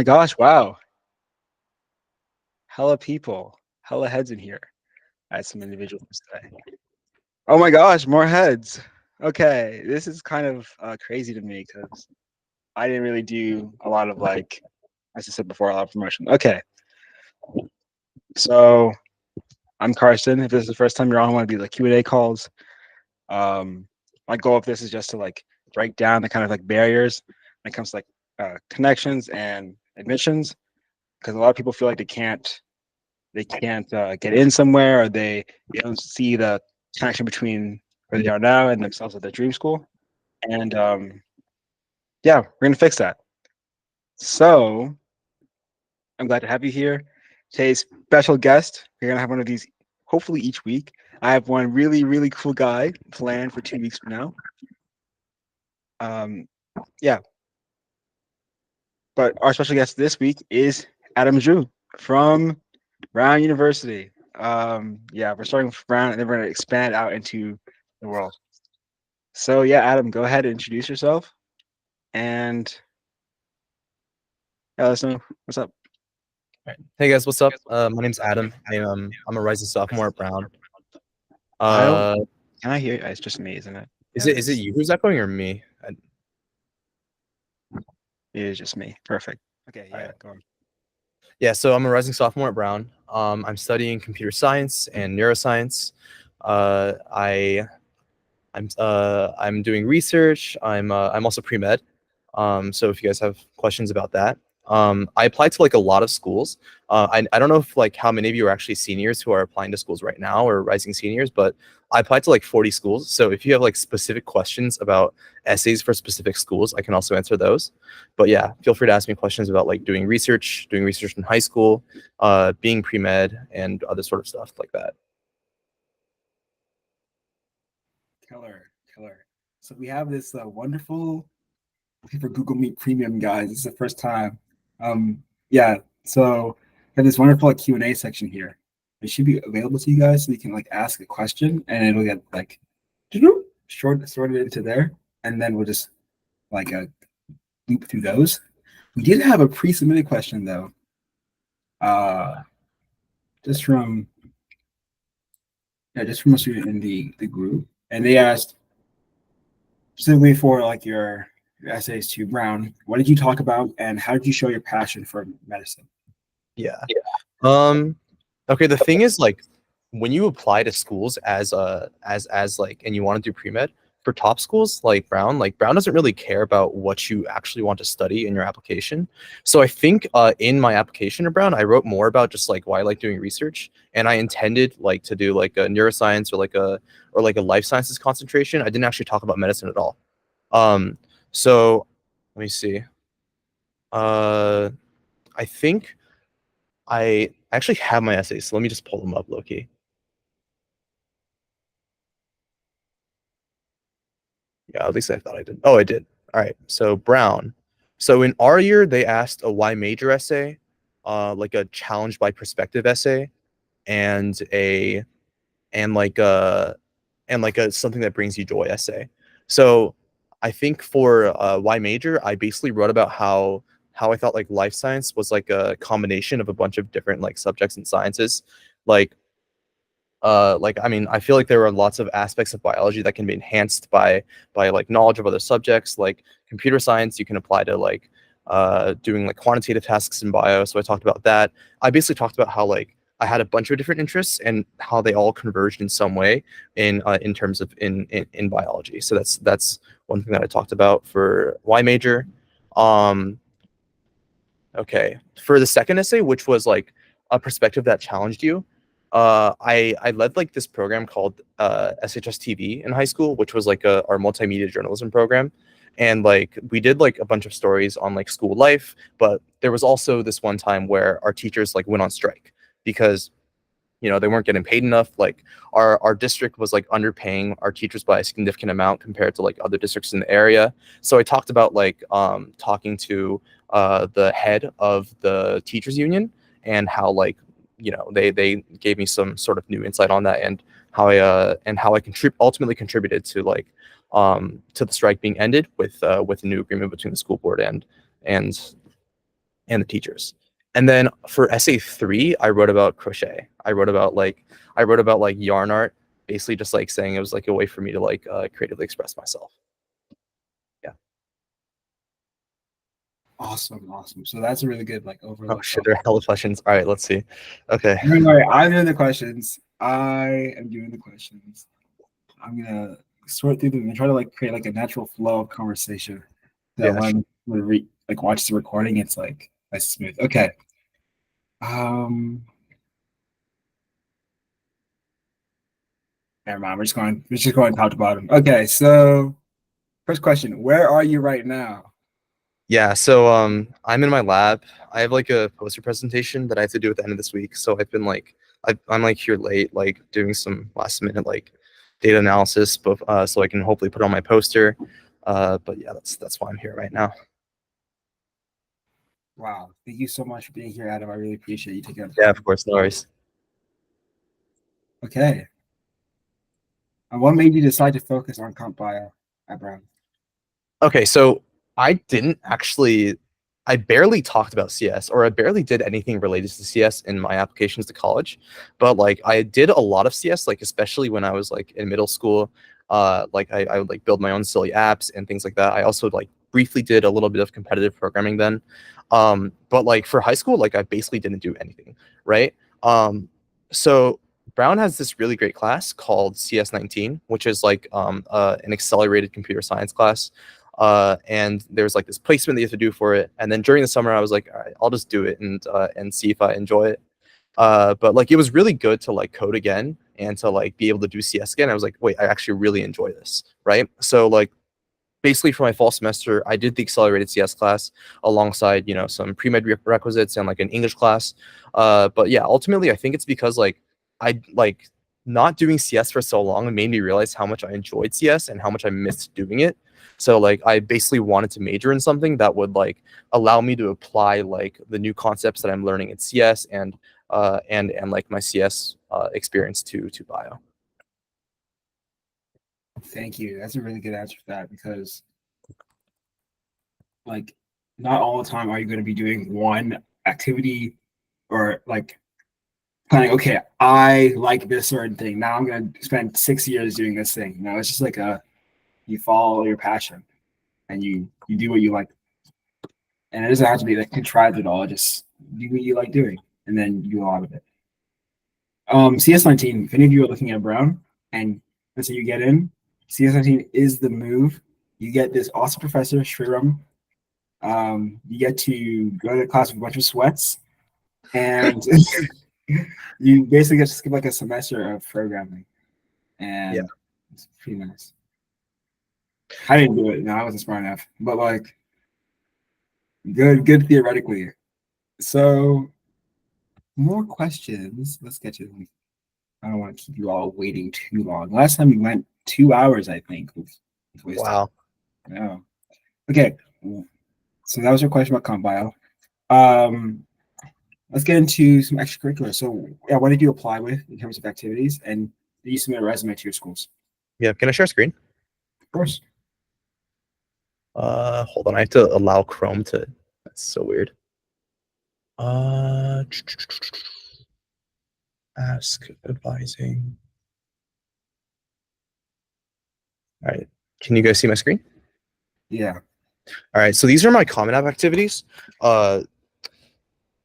My gosh, wow. Hella people. Hella heads in here. I had some individuals today. Oh my gosh, more heads. Okay, this is kind of crazy to me because I didn't really do a lot of like, as I said before, a lot of promotion. Okay, so I'm Carson. If this is the first time you're on one of these like Q&A calls, um, my goal of this is just to like break down the kind of like barriers when it comes to like connections and admissions, because a lot of people feel like they can't get in somewhere, or they don't see the connection between where they are now and themselves at their dream school. And yeah, we're gonna fix that. So I'm glad to have you here. Today's special guest, we're gonna have one of these hopefully each week. I have one really cool guy planned for 2 weeks from now. Um, yeah, but our special guest this week is Adam Drew from Brown University. Yeah, we're starting with Brown, and then we're gonna expand out into the world. So yeah, Adam, go ahead and introduce yourself, and yeah, let us know what's up. Right. Hey guys, what's up? My name's Adam. I'm a rising sophomore at Brown. I don't. Uh, Can I hear you? It's just me, isn't it? is Yeah, it it is it is. you who's echoing or me? It is just me. Perfect. Okay, All yeah, right. go on. Yeah, so I'm a rising sophomore at Brown. I'm studying computer science and neuroscience. Uh, I I'm doing research. I'm also pre-med. So if you guys have questions about that, I applied to like a lot of schools. I don't know if like how many of you are actually seniors who are applying to schools right now or rising seniors, but I applied to like 40 schools. So if you have like specific questions about essays for specific schools, I can also answer those. But yeah, feel free to ask me questions about like doing research in high school, being pre-med, and other sort of stuff like that. Killer, killer. So we have this wonderful for Google Meet Premium, guys. This is the first time. Yeah. So we have this wonderful like, Q&A section here. It should be available to you guys, so you can like ask a question, and it'll get like sorted into there, and then we'll just like loop through those. We did have a pre-submitted question though, uh, just from just from a student in the group, and they asked specifically for like your essays to Brown. What did you talk about, and how did you show your passion for medicine? Yeah. Um, okay, the thing is like when you apply to schools as like and you want to do pre-med for top schools like Brown doesn't really care about what you actually want to study in your application. So I think in my application to Brown, I wrote more about just like why I like doing research, and I intended like to do like a neuroscience or like a life sciences concentration. I didn't actually talk about medicine at all. Um, so let me see. Uh, I think I actually have my essays, so let me just pull them up, Loki. Yeah, at least I thought I did. Oh, I did. All right. So Brown. So in our year, they asked a why major essay, like a challenge by perspective essay, and a and like a and like a something that brings you joy essay. So I think for why major, I basically wrote about how I thought like life science was like a combination of a bunch of different like subjects and sciences, like like I mean I feel like there are lots of aspects of biology that can be enhanced by like knowledge of other subjects. Like computer science you can apply to like doing like quantitative tasks in bio, so I talked about that. I basically talked about how like I had a bunch of different interests and how they all converged in some way in terms of in biology. So that's one thing that I talked about for Y major. um Okay. For the second essay, which was like a perspective that challenged you, I led like this program called SHS TV in high school, which was like our multimedia journalism program. And like we did like a bunch of stories on like school life, but there was also this one time where our teachers like went on strike because they weren't getting paid enough. Like our district was like underpaying our teachers by a significant amount compared to like other districts in the area. So I talked about like talking to the head of the teachers union, and how like they gave me some sort of new insight on that, and how I ultimately contributed to like to the strike being ended with a new agreement between the school board and and the teachers. And then for essay 3, I wrote about crochet. I wrote about like yarn art, basically just like saying it was like a way for me to like creatively express myself. Yeah. Awesome, awesome. So that's a really good like Oh overlook shit, of. there are hella questions. All right, let's see. Okay. Don't worry, I'm doing the questions. I am doing the questions. I'm gonna sort through them and try to like create like a natural flow of conversation. That Yeah, sure. when like watch the recording, it's like nice smooth. Okay. Um, Never mind. We're just going top to bottom. Okay, so first question: where are you right now? Yeah, so I'm in my lab. I have like a poster presentation that I have to do at the end of this week. So I've been like I'm like here late, like doing some last minute like data analysis, but so I can hopefully put on my poster. But yeah, that's why I'm here right now. Wow, thank you so much for being here, Adam. I really appreciate you taking the Yeah, of time. course, no worries. Okay, and what made you decide to focus on comp bio at Brown? Okay, so I didn't actually, I barely talked about CS or I barely did anything related to CS in my applications to college. But like I did a lot of CS, like especially when I was like in middle school. Like I would like build my own silly apps and things like that. I also like briefly did a little bit of competitive programming then. But like for high school, like I basically didn't do anything, right? So Brown has this really great class called CS19, which is like an accelerated computer science class. And there's like this placement that you have to do for it. And then during the summer, I was like, all right, I'll just do it and see if I enjoy it. But like it was really good to like code again and to like be able to do CS again. I was like, wait, I actually really enjoy this, right? So like basically for my fall semester, I did the accelerated CS class alongside, you know, some pre-med requisites and like an English class. But yeah, ultimately, I think it's because like I like not doing CS for so long made me realize how much I enjoyed CS and how much I missed doing it. So like I basically wanted to major in something that would like allow me to apply like the new concepts that I'm learning in CS and like my CS experience to bio. Thank you. That's a really good answer for that because like not all the time are you going to be doing one activity or like planning, okay, I like this certain thing. Now I'm going to spend 6 years doing this thing. It's just like you follow your passion and you do what you like. And it doesn't have to be like contrived at all. Just do what you like doing and then you do a lot of it. CS19, if any of you are looking at Brown and let's say you get in, CS19 is the move. You get this awesome professor, Shriram. You get to go to class with a bunch of sweats, and you basically get to skip like a semester of programming, Yeah. and it's pretty nice. I didn't do it. No, I wasn't smart enough, but like good theoretically. So more questions. Let's get to them. I don't want to keep you all waiting too long. Last time we went 2 hours, I think, with wasted. Wow. Yeah. Okay. So that was your question about comp bio. Um, let's get into some extracurriculars. So, yeah, what did you apply with in terms of activities, and did you submit a resume to your schools? Yeah. Can I share screen? Of course. Hold on. I have to allow Chrome to. That's so weird. Uh, ask advising. All right. Can you guys see my screen? Yeah. All right. So these are my Common App activities. Uh,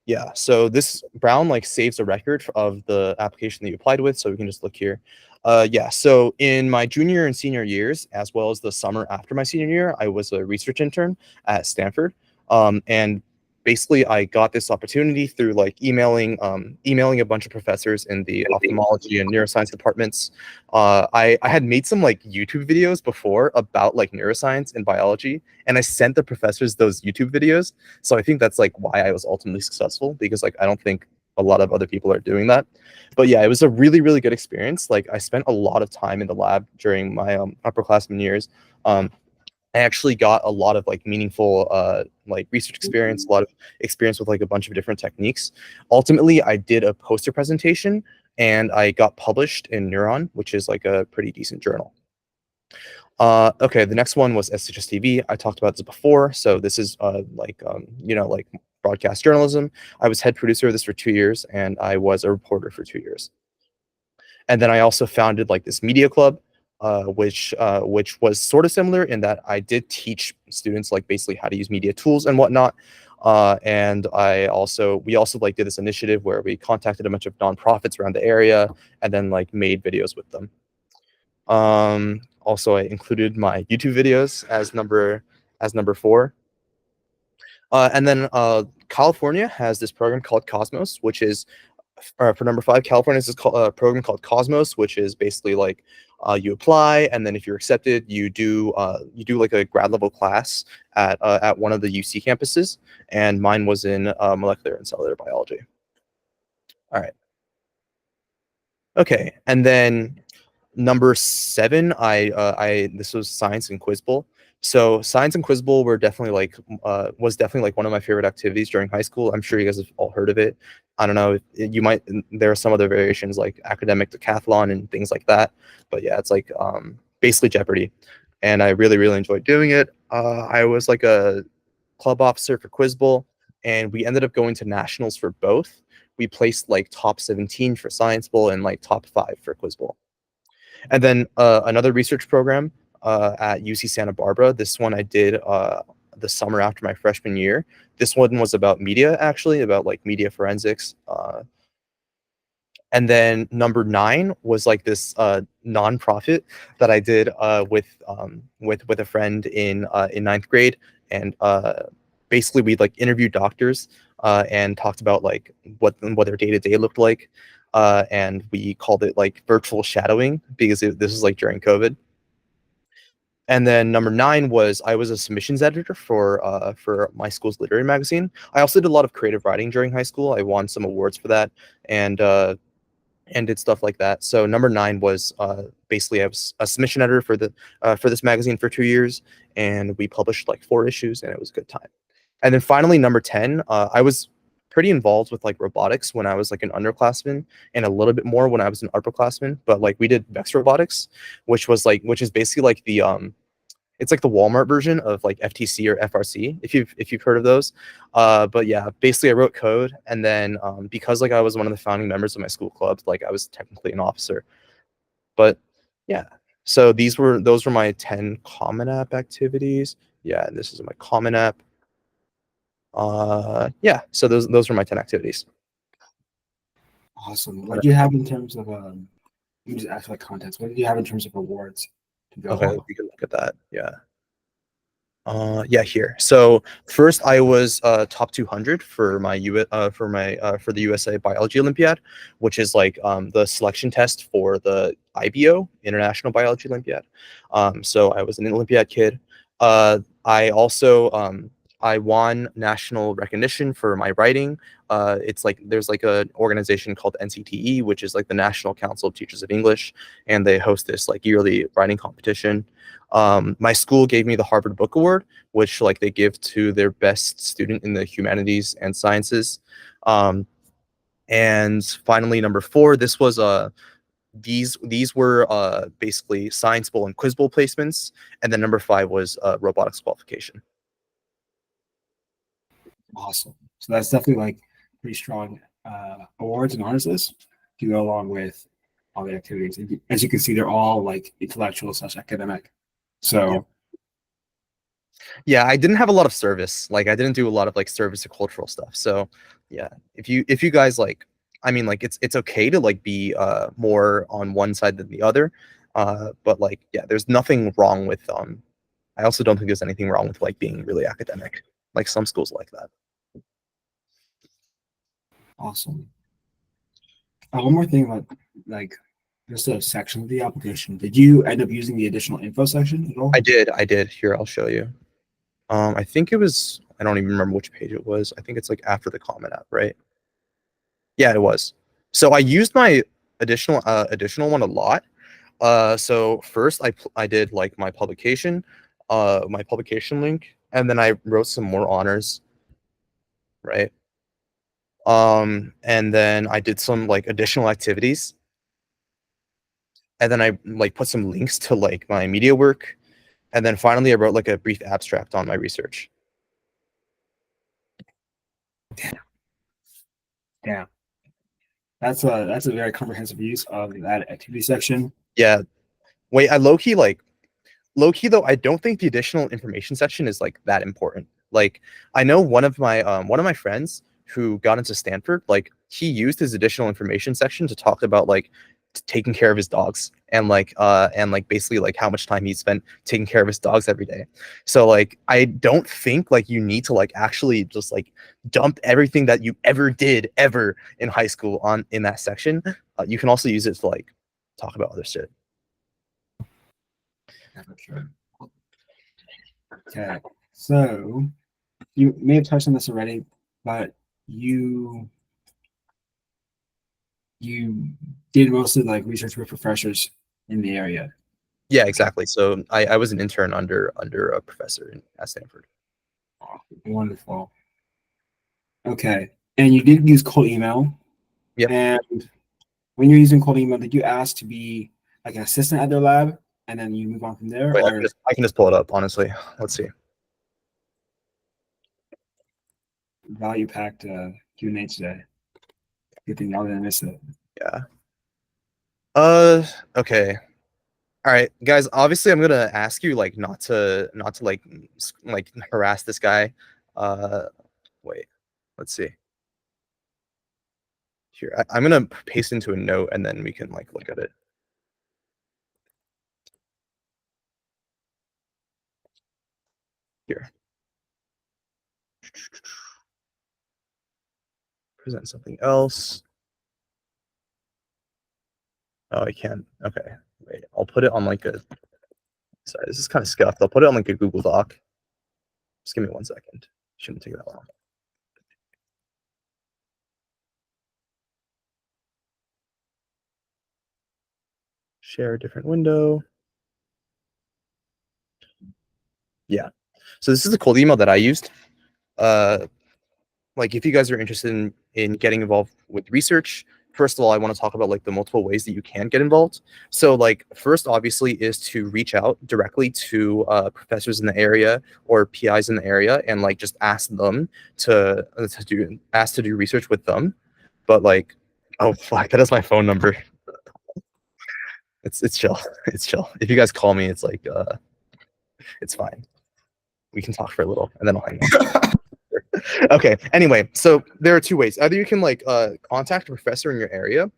Yeah, so this Brown like saves a record of the application that you applied with, so we can just look here. Yeah, so in my junior and senior years, as well as the summer after my senior year, I was a research intern at Stanford. And basically I got this opportunity through like emailing a bunch of professors in the ophthalmology and neuroscience departments. I had made some like YouTube videos before about like neuroscience and biology, and I sent the professors those YouTube videos. So I think that's like why I was ultimately successful, because like I don't think a lot of other people are doing that. But yeah, it was a really, really good experience. Like I spent a lot of time in the lab during my upperclassmen years. I actually got a lot of like meaningful like research experience, a lot of experience with like a bunch of different techniques. Ultimately, I did a poster presentation and I got published in Neuron, which is like a pretty decent journal. Okay, the next one was SHS TV. I talked about this before. So this is like you know, like broadcast journalism. I was head producer of this for 2 years, and I was a reporter for 2 years. And then I also founded like this media club, which was sort of similar in that I did teach students like basically how to use media tools and whatnot. And we also like did this initiative where we contacted a bunch of nonprofits around the area and then like made videos with them. Also, I included my YouTube videos as number 4. And then California has this program called Cosmos, which is for number 5. California has this program called Cosmos, which is basically like you apply, and then if you're accepted, you do like a grad level class at one of the UC campuses. And mine was in molecular and cellular biology. All right. Okay, and then number 7, I this was Science and Quiz Bowl. So Science and Quiz Bowl were definitely like was definitely like one of my favorite activities during high school. I'm sure you guys have all heard of it. I don't know, you might, there are some other variations like academic decathlon and things like that. But yeah, it's like basically Jeopardy. And I really, really enjoyed doing it. I was like a club officer for Quiz Bowl, and we ended up going to nationals for both. We placed like top 17 for Science Bowl and like top 5 for Quiz Bowl. And then another research program at UC Santa Barbara. This one I did the summer after my freshman year. This one was about media, actually, about like media forensics. And then number 9 was like this nonprofit that I did with a friend in 9th grade, and basically we like interviewed doctors and talked about like what their day to day looked like, and we called it like virtual shadowing because this was like during COVID. And then number 9 was I was a submissions editor for my school's literary magazine. I also did a lot of creative writing during high school. I won some awards for that, and did stuff like that. So number 9 was basically I was a submission editor for this magazine for 2 years, and we published like 4 issues, and it was a good time. And then finally, number 10, I was pretty involved with like robotics when I was like an underclassman, and a little bit more when I was an upperclassman. But like we did Vex robotics, which is basically like the it's like the Walmart version of like FTC or FRC, if you've heard of those. But yeah, basically I wrote code, and then because like I was one of the founding members of my school club, like I was technically an officer. But yeah, so those were my 10 Common App activities. Yeah, and this is my Common App. Yeah, so those were my 10 activities. Awesome. What do you have in terms of let me just ask like context. What do you have in terms of awards to go Okay, on? we can look at that. Yeah. Yeah, here. So first, I was top 200 for my for the USA Biology Olympiad, which is like the selection test for the IBO, International Biology Olympiad. So I was an Olympiad kid. I also I won national recognition for my writing. It's like there's like an organization called NCTE, which is like the National Council of Teachers of English, and they host this like yearly writing competition. My school gave me the Harvard Book Award, which like they give to their best student in the humanities and sciences. And finally, number 4, this was these were basically Science Bowl and Quiz Bowl placements, and then number 5 was robotics qualification. Awesome. So that's definitely like pretty strong awards and honors list to go along with all the activities. As you can see, they're all like intellectual / academic. So yeah, I didn't have a lot of service. Like I didn't do a lot of like service or cultural stuff. So yeah, if you guys like, I mean, like it's okay to like be more on one side than the other. But like yeah, there's nothing wrong with I also don't think there's anything wrong with like being really academic. Like some schools like that. awesome. One more thing about like just a section of the application. Did you end up using the additional info section at all? I did. Here, I'll show you. I think it was, I don't even remember which page it was. I think it's like after the Common App, right? Yeah, it was. So I used my additional one a lot. So first I did like my publication link, and then I wrote some more honors, right? And then I did some like additional activities, and then I like put some links to like my media work, and then finally I wrote like a brief abstract on my research. Damn. That's a very comprehensive use of that activity section. Yeah. Wait, I low key though, I don't think the additional information section is like that important. Like I know one of my friends who got into Stanford, like he used his additional information section to talk about like taking care of his dogs and like basically like how much time he spent taking care of his dogs every day. So like I don't think like you need to like actually just like dump everything that you ever did ever in high school on in that section. You can also use it to like talk about other shit. Yeah, for sure. Okay. So you may have touched on this already, but you you did mostly like research with professors in the area. Yeah, exactly. So I was an intern under a professor at Stanford. Wonderful. Okay. And you did use cold email. Yep. And when you're using cold email, did you ask to be like an assistant at their lab and then you move on from there? Wait, Or I can just pull it up. Honestly, let's see. value packed Q&A today? Good thing y'all didn't miss it. Yeah. Uh. Okay. All right, guys. Obviously, I'm gonna ask you like not to like like harass this guy. Uh. Wait. Let's see. Here, I'm gonna paste into a note and then we can like look at it. Here. Present something else. Oh, I can't. Okay. Wait. I'll put it on like a. Sorry, this is kind of scuffed. I'll put it on like a Google Doc. Just give me 1 second. Shouldn't take that long. Share a different window. Yeah. So this is the cold email that I used. Uh, like if you guys are interested in getting involved with research, first of all, I want to talk about like the multiple ways that you can get involved. So like first, obviously, is to reach out directly to professors in the area or PIs in the area and like just ask them to do research with them. But like, oh fuck, that is my phone number. It's chill. It's chill. If you guys call me, it's like it's fine. We can talk for a little and then I'll hang up. Okay. Anyway, so there are two ways. Either you can like contact a professor in your area.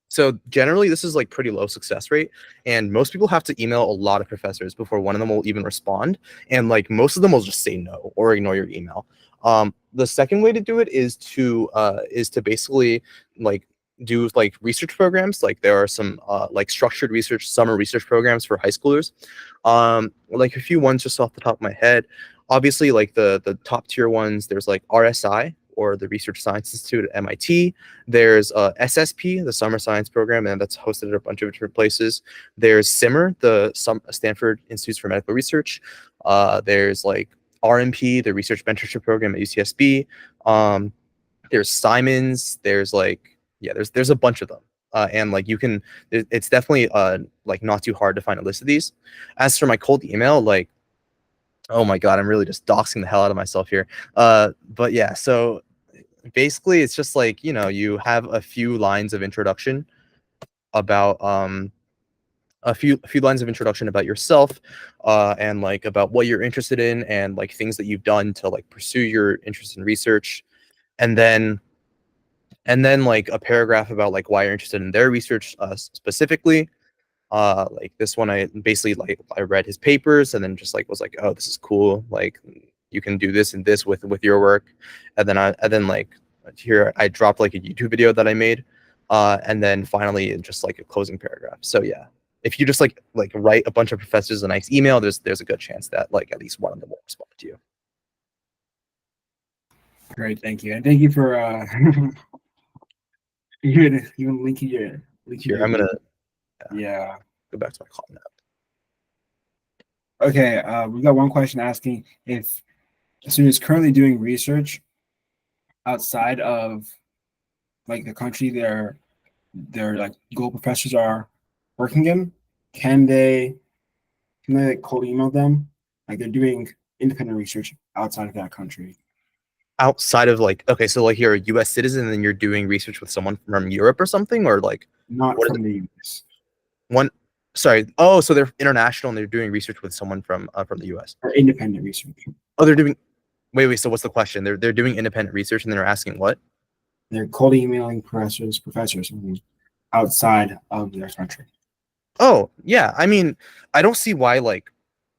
So generally, this is like pretty low success rate, and most people have to email a lot of professors before one of them will even respond, and like most of them will just say no or ignore your email. The second way to do it is to basically like do like research programs. Like there are some like structured research summer research programs for high schoolers. Like a few ones just off the top of my head. Obviously, like the top tier ones, there's like RSI or the Research Science Institute at MIT. There's SSP, the Summer Science Program, and that's hosted at a bunch of different places. There's SIMR, the Stanford Institutes for Medical Research. There's like RMP, the Research Mentorship Program at UCSB. There's Simons. There's like yeah, there's a bunch of them. And like you can, it's definitely like not too hard to find a list of these. As for my cold email, like oh my god, I'm really just doxing the hell out of myself here. But yeah, so basically it's just like you have a few lines of introduction about a few lines of introduction about yourself and like about what you're interested in and like things that you've done to like pursue your interest in research and then like a paragraph about like why you're interested in their research specifically. Like this one, I basically like I read his papers and then just like was like, oh, this is cool. Like you can do this and this with your work, and then like here I dropped like a YouTube video that I made, and then finally just like a closing paragraph. So yeah, if you just like write a bunch of professors a nice email, there's a good chance that like at least one of them will respond to you. Great, thank you. And thank you for even linking Here your I'm gonna yeah. go back to my call now. Okay, we got one question asking if a student is currently doing research outside of like the country their like gold professors are working in, can they like cold email them? Like they're doing independent research outside of that country. outside of like, okay, so like you're a US citizen and you're doing research with someone from Europe or something, or like not what is from it? the US. One, sorry. Oh, so they're international and they're doing research with someone from the US. Or independent research. Oh, they're doing, wait, so what's the question? They're doing independent research and they're asking what? They're cold emailing professors outside of their country. Oh, yeah. I mean, I don't see why, like,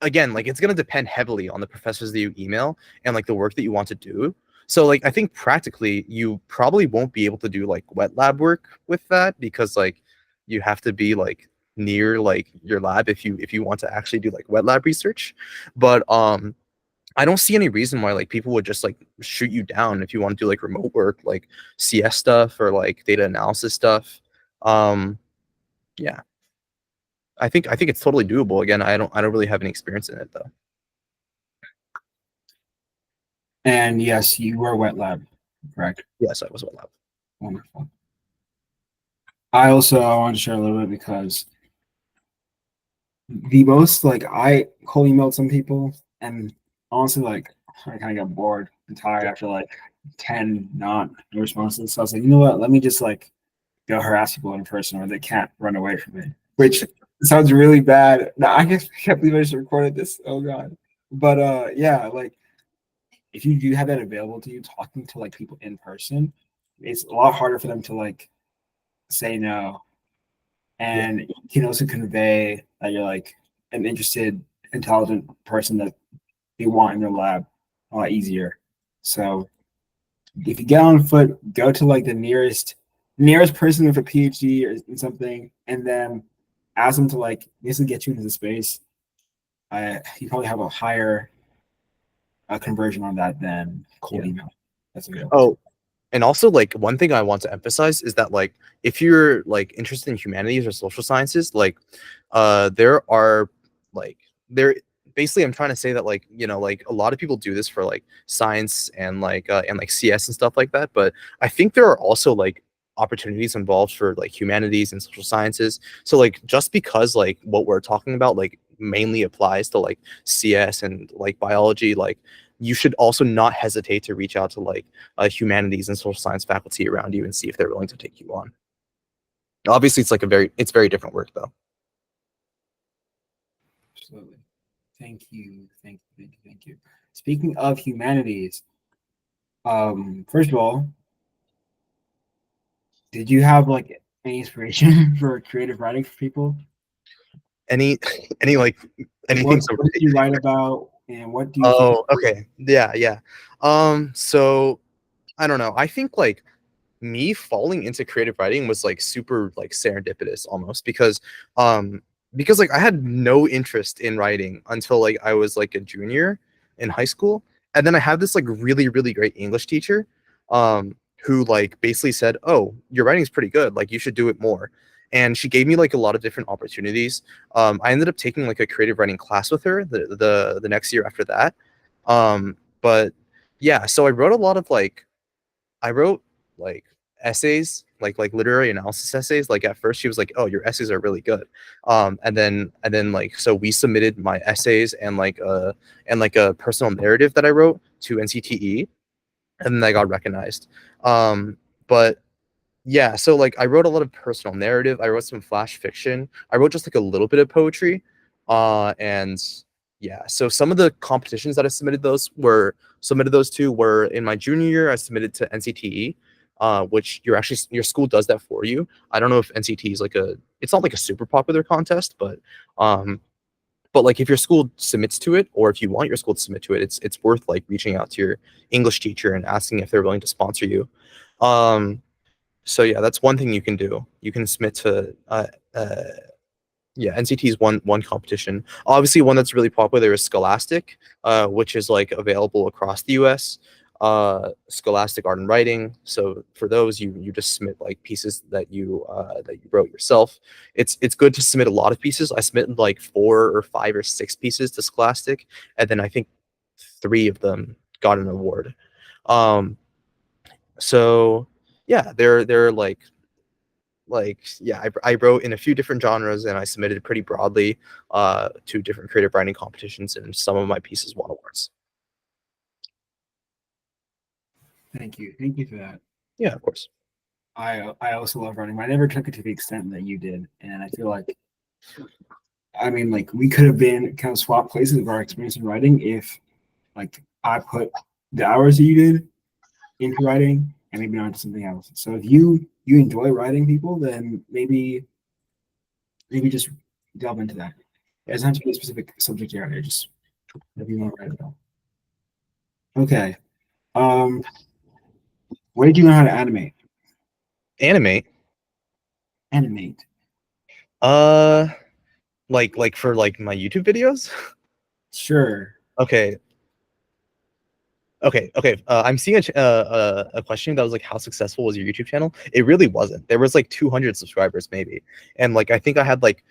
again, like, it's going to depend heavily on the professors that you email and, like, the work that you want to do. So, like, I think practically you probably won't be able to do, like, wet lab work with that because, like, you have to be, like, near, like, your lab if you want to actually do, like, wet lab research. But, I don't see any reason why, like, people would just, like, shoot you down if you want to do, like, remote work, like, CS stuff or, like, data analysis stuff. Um, yeah. I think it's totally doable. Again, I don't really have any experience in it though. And yes, you were wet lab, correct? Yes, I was allowed. Wonderful. I also want to share a little bit because the most like I cold emailed some people and honestly like I kind of got bored and tired after like 10 not responses. So I was like, you know what? Let me just like go harass people in person where they can't run away from me. Which sounds really bad. No, I can't believe I just recorded this. Oh god. But yeah, like if you do have that available to you, talking to like people in person, it's a lot harder for them to like say no. Yeah. And you can also convey that you're like an interested, intelligent person that they want in their lab a lot easier. So if you get on foot, go to like the nearest person with a PhD or something, and then ask them to like basically get you into the space. You probably have a higher conversion on that than cold Yeah. email. That's available to you. Oh, and also like one thing I want to emphasize is that like if you're like interested in humanities or social sciences, like there are like there basically I'm trying to say that like like a lot of people do this for like science and like CS and stuff like that, but I think there are also like opportunities involved for like humanities and social sciences. So like just because like what we're talking about like mainly applies to like CS and like biology, like you should also not hesitate to reach out to like humanities and social science faculty around you and see if they're willing to take you on. Obviously, it's very different work though. Absolutely. Thank you. Thank you. Thank you. Thank you. Speaking of humanities, first of all, did you have like any inspiration for creative writing for people? Any any like anything so What did you write about, and what do you think? oh okay yeah. So I don't know. I think like me falling into creative writing was like super like serendipitous almost um because like I had no interest in writing until like I was like a junior in high school, and then I had this like really great English teacher who like basically said, "Oh, your writing's pretty good, like you should do it more." And she gave me like a lot of different opportunities. I ended up taking like a creative writing class with her the next year after that. But yeah, so I wrote like essays, like literary analysis essays. Like at first she was like, "Oh, your essays are really good." And then like so we submitted my essays and like a personal narrative that I wrote to NCTE, and then I got recognized. But yeah, so like I wrote a lot of personal narrative. I wrote some flash fiction. I wrote just like a little bit of poetry. And yeah, so some of the competitions that I submitted those to were in my junior year. I submitted to NCTE, which your school does that for you. I don't know if NCTE is like it's not like a super popular contest, but like if your school submits to it, or if you want your school to submit to it, it's worth like reaching out to your English teacher and asking if they're willing to sponsor you. Um, so yeah, that's one thing you can do. You can submit to yeah, NCT is one competition. Obviously, one that's really popular is Scholastic, which is like available across the U.S. Scholastic Art and Writing. So for those, you just submit like pieces that you wrote yourself. It's good to submit a lot of pieces. I submitted like 4 or 5 or 6 pieces to Scholastic, and then I think 3 of them got an award. Um, so yeah, they're like yeah, I wrote in a few different genres and I submitted pretty broadly to different creative writing competitions, and some of my pieces won awards. Thank you for that. Yeah, of course. I also love writing. I never took it to the extent that you did, and I feel like I mean like we could have been kind of swap places of our experience in writing if like I put the hours that you did into writing and maybe not into something else. So if you enjoy writing people, then maybe just delve into that. It Yeah. doesn't have to be a specific subject area, just if you want to write about. Okay. Um, where did you learn how to animate? Animate. Animate. Uh, like for like my YouTube videos. Sure. Okay. Okay. I'm seeing a question that was like, how successful was your YouTube channel? It really wasn't. There was like 200 subscribers maybe, and like I think I had like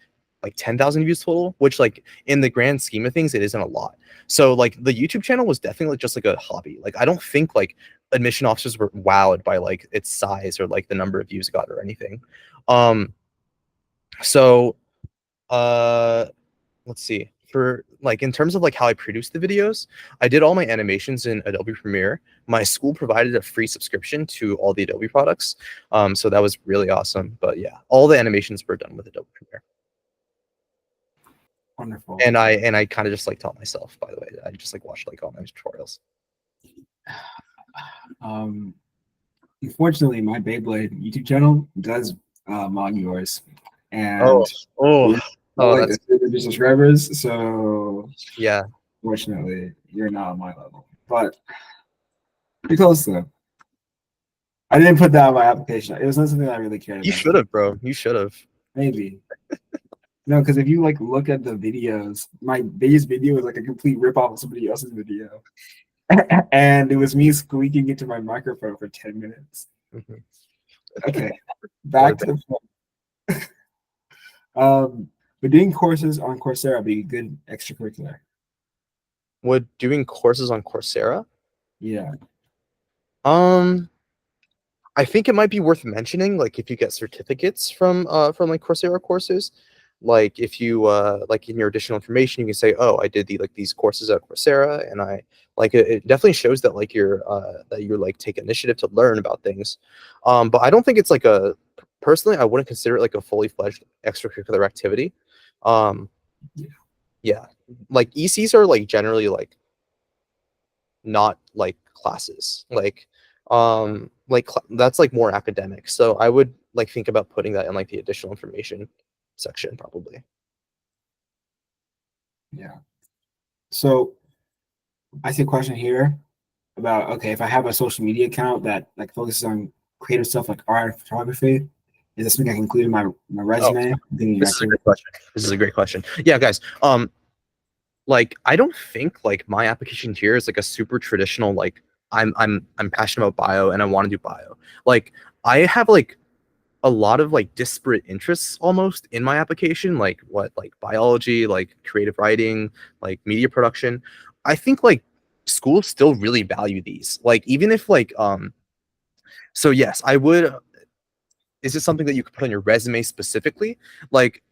10,000 views total, which like in the grand scheme of things, it isn't a lot. So like the YouTube channel was definitely just like a hobby. Like I don't think like admission officers were wowed by like its size or like the number of views it got or anything. Um, so uh let's see, for like in terms of like how I produce the videos, I did all my animations in Adobe Premiere. My school provided a free subscription to all the Adobe products, so that was really awesome. But yeah, all the animations were done with Adobe Premiere. Wonderful. And I kind of just like taught myself, by the way. I just like watched like all my tutorials. Um, unfortunately, my Beyblade YouTube channel does mod yours, Oh, and oh, we're not oh, like that's the 300 subscribers. So yeah. fortunately, you're not on my level, but you're close though. I didn't put that on my application. It was not something I really cared You about. should have, bro. You should have. Maybe no, because if you like look at the videos, my base video was like a complete rip off of somebody else's video, and it was me squeaking into my microphone for 10 minutes. Mhm. Okay, What a back to the point. But doing courses on Coursera would be a good extracurricular. Would doing courses on Coursera? Yeah, Um, I think it might be worth mentioning, like if you get certificates from like Coursera courses, like if you like in your additional information, you can say, oh, I did these courses at Coursera, and I like it definitely shows that like you're like take initiative to learn about things. But I don't think it's like a personally, I wouldn't consider it like a fully fledged extracurricular activity. Um, yeah, yeah, like ECs are like generally like not like classes that's like more academic, so I would like think about putting that in like the additional information section probably. yeah. So I see a question here about okay, if I have a social media account that like focuses on creative stuff like art and photography, is this something I can include in my Oh, resume? Thinking your this is a activity. great question. This is a great question. Yeah, guys. Like I don't think like my application here is like a super traditional like I'm passionate about bio and I want to do bio. Like I have like a lot of like disparate interests almost in my application, like what like biology, like creative writing, like media production. I think like schools still really value these. Like even if like so yes, I would, is this something that you could put on your resume specifically? Like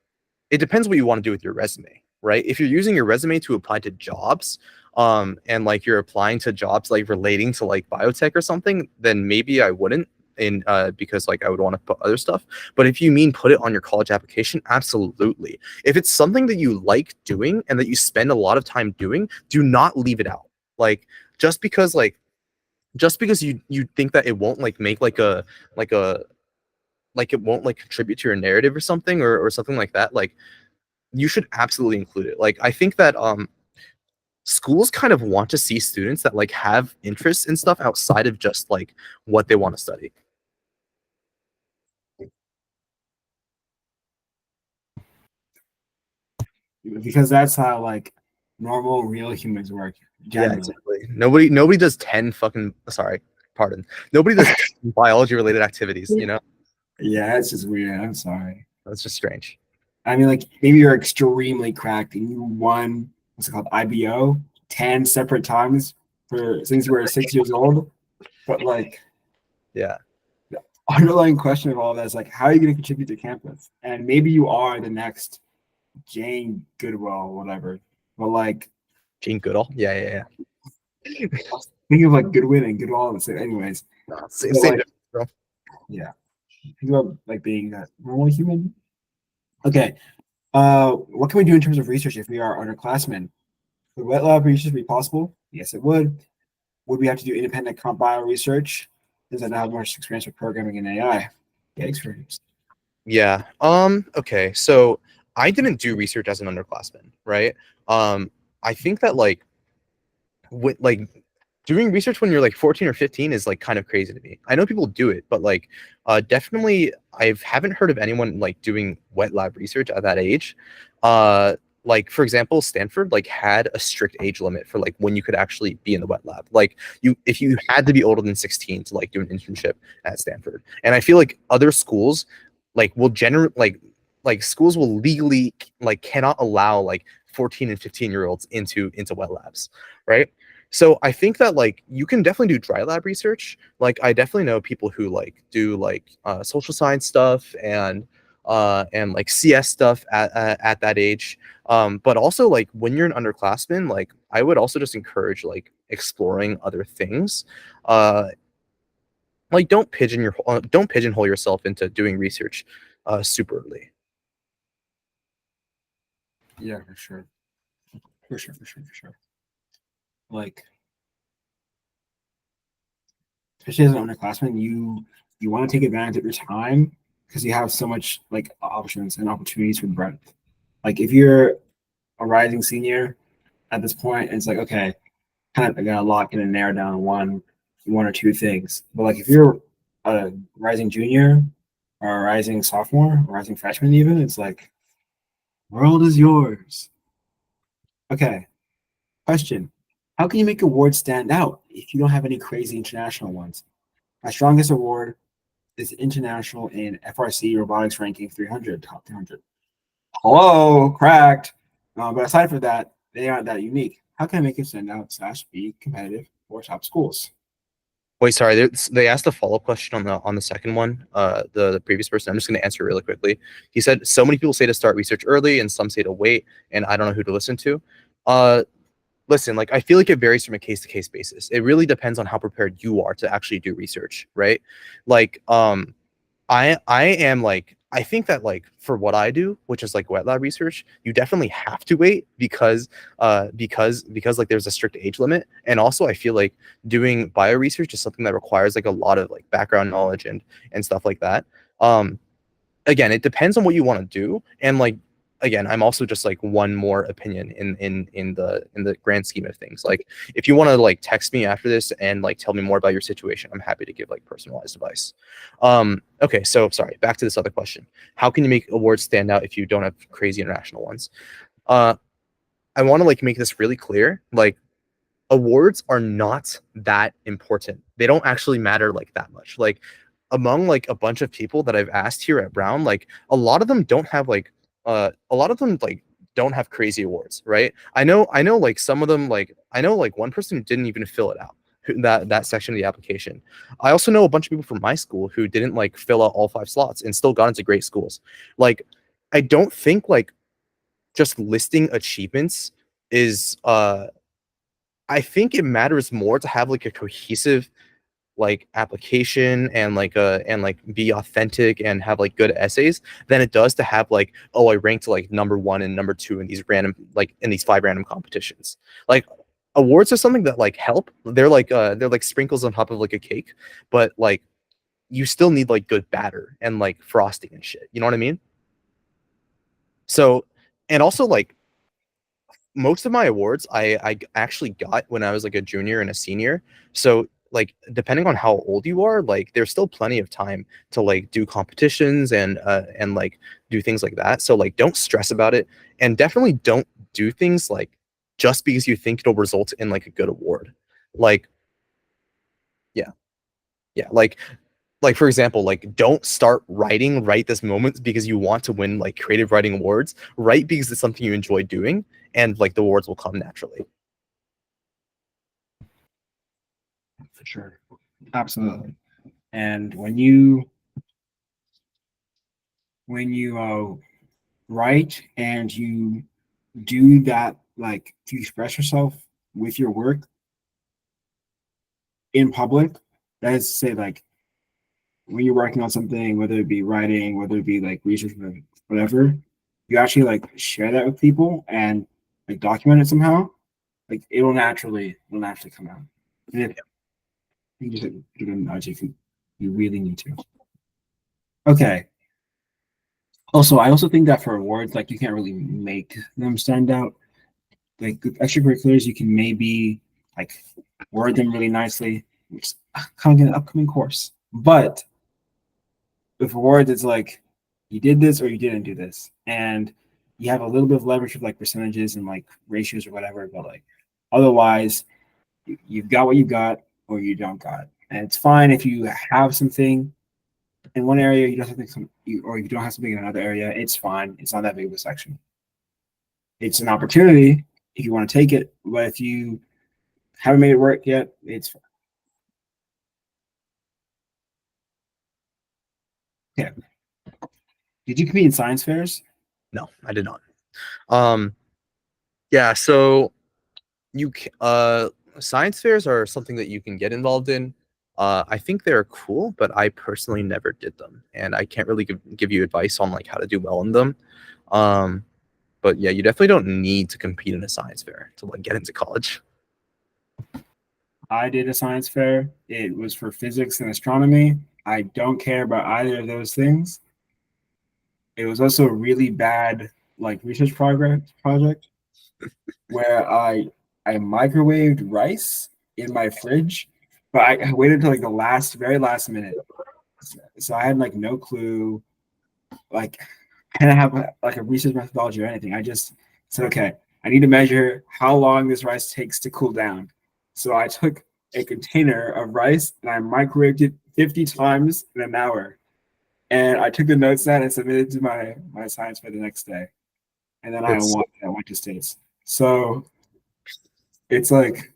it depends what you want to do with your resume, right? If you're using your resume to apply to jobs, and like you're applying to jobs like relating to like biotech or something, then maybe I wouldn't, in because like I would want to put other stuff. But if you mean put it on your college application, absolutely. If it's something that you like doing and that you spend a lot of time doing, do not leave it out. Like just because like just because you think that it won't like make like a like it won't like contribute to your narrative or something or something like that, like you should absolutely include it. Like I think that schools kind of want to see students that like have interests in stuff outside of just like what they want to study. Because that's how like normal real humans work Yeah, generally. exactly. Nobody does 10 fucking, sorry, pardon. Nobody does 10 biology related activities, you know? Yeah, it's just weird. I'm sorry. That's just strange. I mean, like maybe you're extremely cracked and you won what's it called IBO 10 separate times for since you were 6 years old. But like Yeah. the underlying question of all that is like, how are you going to contribute to campus? And maybe you are the next Jane Goodwill or whatever. But like, Gene Goodall. Yeah. I was thinking of like Goodwin and Goodall. So, anyways, Nah, but same like, difference, bro. yeah, think about like being a normal human. Okay. What can we do in terms of research if we are underclassmen? Would wet lab research be possible? Yes, it would. Would we have to do independent comp bio research? Does that have much experience with programming and AI? Yeah, experience. Yeah. Okay. So I didn't do research as an underclassman, right? I think that with doing research when you're like 14 or 15 is like kind of crazy to me. I know people do it, but definitely I haven't heard of anyone like doing wet lab research at that age. Like for example, Stanford like had a strict age limit for like when you could actually be in the wet lab. Like you if you had to be older than 16 to like do an internship at Stanford. And I feel like other schools will generate schools will legally like cannot allow like 14 and 15-year-olds into wet labs, right? So I think that like you can definitely do dry lab research. Like I definitely know people who like do social science stuff and like CS stuff at that age. But also like when you're an underclassman, like I would also just encourage like exploring other things. Uh, like don't pigeonhole yourself into doing research super early. Yeah, for sure. For sure, for sure, for sure. Like, especially as an underclassman, you want to take advantage of your time because you have so much like options and opportunities for breadth. Like if you're a rising senior at this point, it's like, okay, kind of gotta lock in and narrow down one or two things. But like if you're a rising junior or a rising sophomore or rising freshman even, it's like world is yours. Okay. Question. How can you make awards stand out if you don't have any crazy international ones? My strongest award is international in FRC robotics ranking 300, top 300. Hello, cracked. But aside from that, they aren't that unique. How can I make it stand out slash be competitive for top schools? Wait, sorry. They asked a follow-up question on the second one. The previous person. I'm just going to answer really quickly. He said so many people say to start research early, and some say to wait, and I don't know who to listen to. Uh, Listen, like I feel like it varies from a case to case basis. It really depends on how prepared you are to actually do research, right? Like, I am like I think that like for what I do, which is like wet lab research, you definitely have to wait because like there's a strict age limit. And also I feel like doing bio research is something that requires like a lot of like background knowledge and stuff like that. Um Again, it depends on what you want to do. And like again, I'm also just like one more opinion in the grand scheme of things. Like if you want to like text me after this and like tell me more about your situation, I'm happy to give like personalized advice. Okay, so sorry, back to this other question. How can you make awards stand out if you don't have crazy international ones? uh I want to like make this really clear. Like awards are not that important. They don't actually matter like that much. Like among like a bunch of people that I've asked here at Brown, like a lot of them don't have a lot of them like don't have crazy awards, right? I know like some of them like I know like one person who didn't even fill it out. That section of the application. I also know a bunch of people from my school who didn't like fill out all 5 slots and still got into great schools. Like I don't think like just listing achievements is I think it matters more to have like a cohesive like application and like be authentic and have like good essays than it does to have like, oh, I ranked like number one and number two in these random like in these 5 random competitions. Like awards are something that like help. They're like sprinkles on top of like a cake, but like you still need like good batter and like frosting and shit. You know what I mean? So and also like most of my awards I actually got when I was like a junior and a senior. So like depending on how old you are, like there's still plenty of time to like do competitions and like do things like that. So like don't stress about it and definitely don't do things like just because you think it'll result in like a good award. Like yeah, yeah, like for example, like don't start writing right this moment because you want to win like creative writing awards. Write because it's something you enjoy doing and like the awards will come naturally. For sure. Absolutely. And when you write and you do that, like to express yourself with your work, in public. That is to say, like when you're working on something, whether it be writing, whether it be like research, whatever, you actually like share that with people and like document it somehow. Like it'll naturally come out. And if you just give it a nudge if you really need to. Okay. Also, I also think that for awards, like you can't really make them stand out. Like with extracurriculars, you can maybe like word them really nicely, which is kind of an upcoming course. But with awards, it's like you did this or you didn't do this, and you have a little bit of leverage with like percentages and like ratios or whatever. But like otherwise, you've got what you got or you don't got, and it's fine if you have something in one area, you don't have something, or you don't have something in another area. It's fine. It's not that big of a section. It's an opportunity if you want to take it, but if you haven't made it work yet, it's fine. Yeah. Did you compete in science fairs? No, I did not. Um, yeah, so science fairs are something that you can get involved in. I think they're cool, but I personally never did them, and I can't really give you advice on like how to do well in them. Um, but yeah, you definitely don't need to compete in a science fair to like get into college. I did a science fair. It was for physics and astronomy. I don't care about either of those things. It was also a really bad like research project where I microwaved rice in my fridge, but I waited until like the very last minute. So I had like no clue, like I didn't have like a research methodology or anything. I just said, okay, I need to measure how long this rice takes to cool down. So I took a container of rice and I microwaved it 50 times in an hour. And I took the notes down and submitted to my science for the next day. And then It's I went to states. So it's like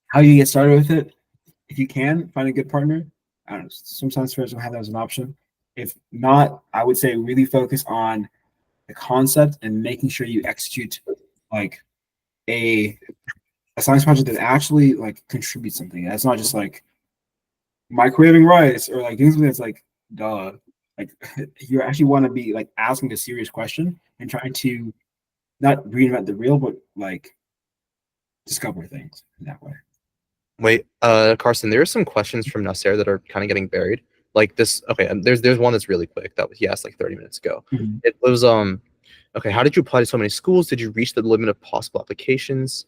how you get started with it. If you can find a good partner, I don't know. Sometimes fairs don't have that as an option. If not, I would say really focus on the concept and making sure you execute like a a science project that actually like contributes something. That's not just like microwaving rice or like doing something that's like duh. Like you actually want to be like asking a serious question and trying to not reinvent the wheel, but like discover things in that way. Wait, Carson, there are some questions from Nasser that are kind of getting buried. Like this, okay, there's one that's really quick that he asked like 30 minutes ago. Mm-hmm. It was okay, how did you apply to so many schools? Did you reach the limit of possible applications?